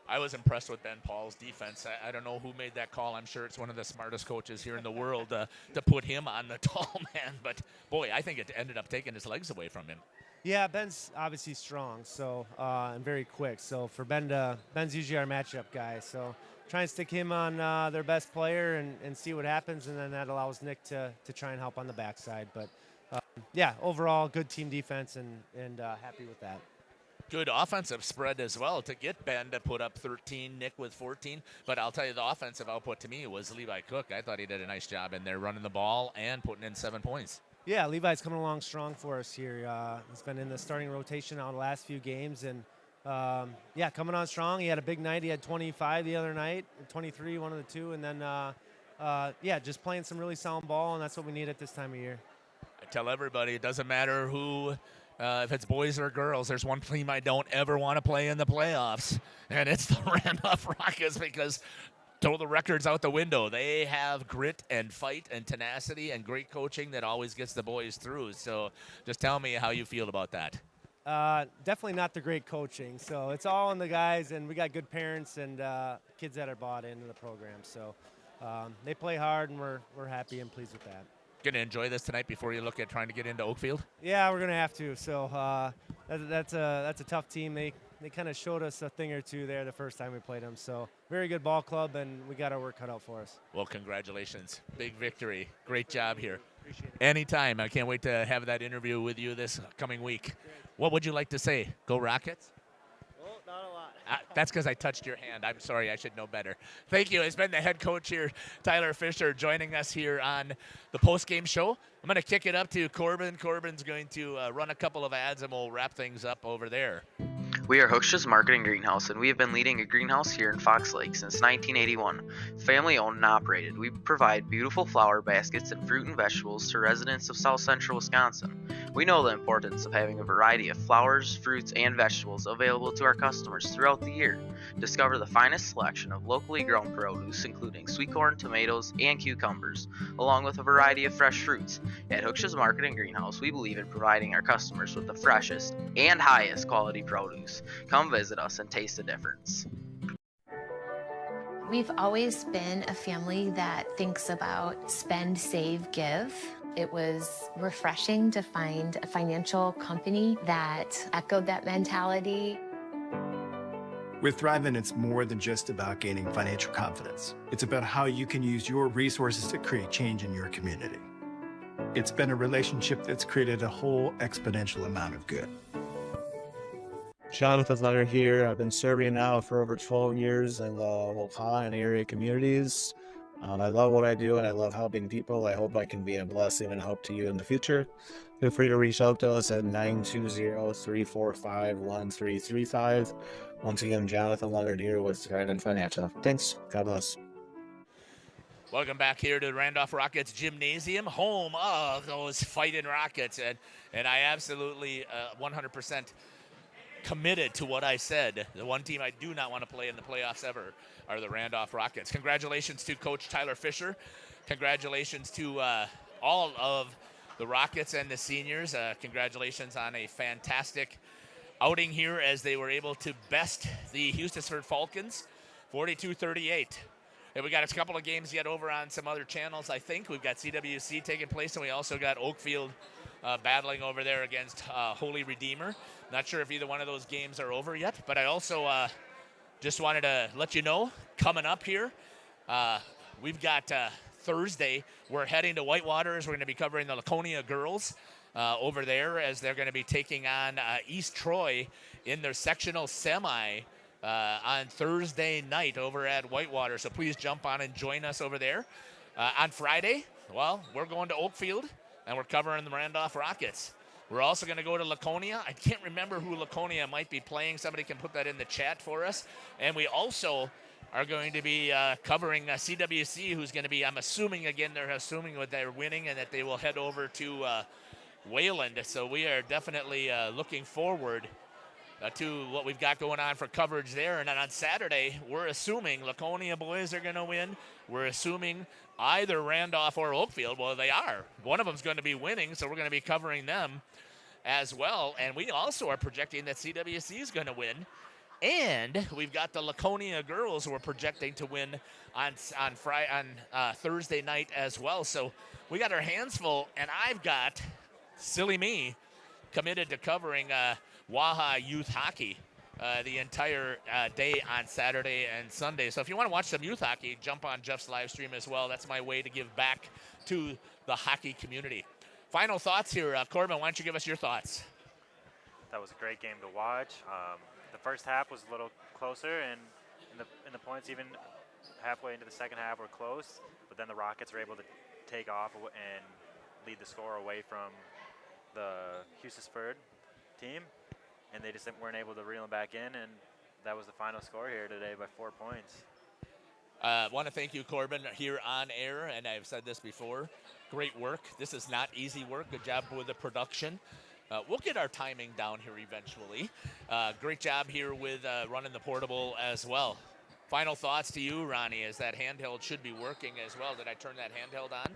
I was impressed with Ben Paul's defense. I don't know who made that call. I'm sure it's one of the smartest coaches here in the world to put him on the tall man. But, boy, I think it ended up taking his legs away from him. Yeah, Ben's obviously strong and very quick. So for Ben's usually our matchup guy. So try and stick him on their best player and see what happens, and then that allows Nick to try and help on the backside. But, overall, good team defense and happy with that. Good offensive spread as well to get Ben to put up 13, Nick with 14. But I'll tell you, the offensive output to me was Levi Cook. I thought he did a nice job in there running the ball and putting in 7 points. Yeah, Levi's coming along strong for us here. He's been in the starting rotation now the last few games, and coming on strong. He had a big night. He had 25 the other night, 23, one of the 2, and then just playing some really sound ball, and that's what we need at this time of year. I tell everybody, it doesn't matter who, if it's boys or girls, there's one team I don't ever want to play in the playoffs, and it's the Randolph Rockets, because throw the records out the window. They have grit and fight and tenacity and great coaching that always gets the boys through. So just tell me how you feel about that. Definitely not the great coaching. So it's all on the guys, and we got good parents and kids that are bought into the program. So they play hard, and we're happy and pleased with that. Going to enjoy this tonight before you look at trying to get into Oakfield? Yeah, we're going to have to. So that's a tough team. They kind of showed us a thing or two there the first time we played them. So very good ball club, and we got our work cut out for us. Well, congratulations. Big victory. Great job here. Appreciate it. Anytime. I can't wait to have that interview with you this coming week. What would you like to say? Go Rockets? Well, not a lot. That's because I touched your hand. I'm sorry. I should know better. Thank you. It's been the head coach here, Tyler Fisher, joining us here on the postgame show. I'm going to kick it up to Corbin. Corbin's going to run a couple of ads, and we'll wrap things up over there. We are Hustisford Marketing Greenhouse, and we have been leading a greenhouse here in Fox Lake since 1981. Family owned and operated, we provide beautiful flower baskets and fruit and vegetables to residents of South Central Wisconsin. We know the importance of having a variety of flowers, fruits, and vegetables available to our customers throughout the year. Discover the finest selection of locally grown produce, including sweet corn, tomatoes, and cucumbers, along with a variety of fresh fruits. At Hustisford Marketing Greenhouse, we believe in providing our customers with the freshest and highest quality produce. Come visit us and taste the difference. We've always been a family that thinks about spend, save, give. It was refreshing to find a financial company that echoed that mentality. With Thrivent, it's more than just about gaining financial confidence. It's about how you can use your resources to create change in your community. It's been a relationship that's created a whole exponential amount of good. Jonathan Leonard here. I've been serving now for over 12 years in the WIAA and area communities. I love what I do, and I love helping people. I hope I can be a blessing and help to you in the future. Feel free to reach out to us at 920-345-1335. Once again, Jonathan Leonard here with Trident Financial. Thanks. God bless. Welcome back here to the Randolph Rockets Gymnasium, home of those fighting Rockets. And I absolutely 100% committed to what I said. The one team I do not want to play in the playoffs ever are the Randolph Rockets. Congratulations to Coach Tyler Fisher. Congratulations to all of the Rockets and the seniors. Congratulations on a fantastic outing here as they were able to best the Hustisford Falcons 42-38. And we got a couple of games yet over on some other channels, I think. We've got CWC taking place, and we also got Oakfield battling over there against Holy Redeemer. Not sure if either one of those games are over yet, but I also just wanted to let you know, coming up here, we've got Thursday, we're heading to Whitewater as we're going to be covering the Laconia girls over there as they're going to be taking on East Troy in their sectional semi on Thursday night over at Whitewater. So please jump on and join us over there. On Friday, well, we're going to Oakfield, and we're covering the Randolph Rockets. We're also going to go to Laconia. I can't remember who Laconia might be playing. Somebody can put that in the chat for us. And we also are going to be covering CWC, who's going to be, I'm assuming, again, they're assuming that they're winning and that they will head over to Wayland. So we are definitely looking forward to what we've got going on for coverage there. And then on Saturday, we're assuming Laconia boys are going to win. We're assuming either Randolph or Oakfield. Well, they are. One of them's going to be winning, so we're going to be covering them as well. And we also are projecting that CWC is going to win. And we've got the Laconia girls who are projecting to win on Thursday night as well. So we got our hands full, and I've got, silly me, committed to covering WIAA youth hockey the entire day on Saturday and Sunday. So if you want to watch some youth hockey, jump on Jeff's live stream as well. That's my way to give back to the hockey community. Final thoughts here. Corbin, why don't you give us your thoughts? That was a great game to watch. The first half was a little closer, and in the points even halfway into the second half were close, but then the Rockets were able to take off and lead the score away from the Hustisford team, and they just weren't able to reel them back in, and that was the final score here today by 4 points. I want to thank you, Corbin, here on air, and I've said this before. Great work. This is not easy work. Good job with the production. We'll get our timing down here eventually. Great job here with running the portable as well. Final thoughts to you, Ronnie, as that handheld should be working as well. Did I turn that handheld on?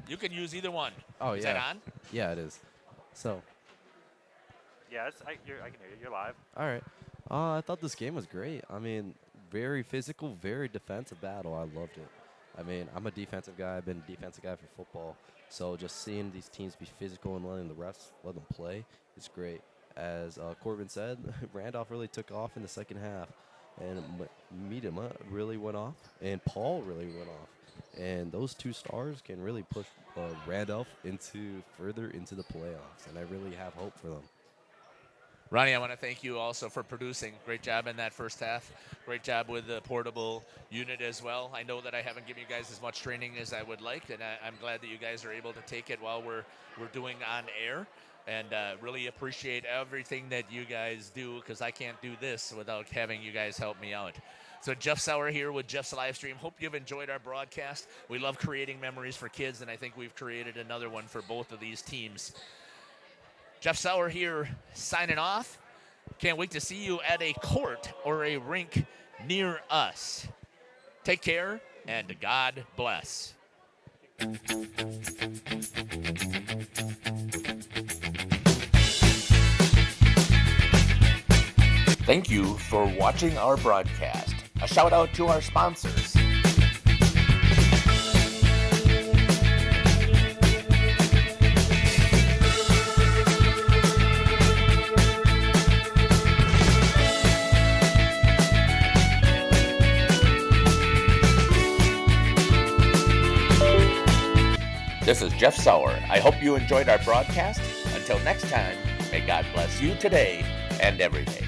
You can use either one. Oh, is yeah. that on? Yeah, it is. So. Yeah, I can hear you. You're live. All right. I thought this game was great. I mean, very physical, very defensive battle. I loved it. I mean, I'm a defensive guy. I've been a defensive guy for football. So just seeing these teams be physical and letting the refs let them play is great. As Corbin said, Randolph really took off in the second half. And Miedema really went off. And Paul really went off. And those two stars can really push Randolph further into the playoffs. And I really have hope for them. Ronnie, I want to thank you also for producing. Great job in that first half. Great job with the portable unit as well. I know that I haven't given you guys as much training as I would like, and I'm glad that you guys are able to take it while we're doing on air. And really appreciate everything that you guys do, because I can't do this without having you guys help me out. So Jeff Sauer here with Jeff's live stream. Hope you've enjoyed our broadcast. We love creating memories for kids, and I think we've created another one for both of these teams. Jeff Sauer here signing off. Can't wait to see you at a court or a rink near us. Take care, and God bless. Thank you for watching our broadcast. A shout out to our sponsors. This is Jeff Sauer. I hope you enjoyed our broadcast. Until next time, may God bless you today and every day.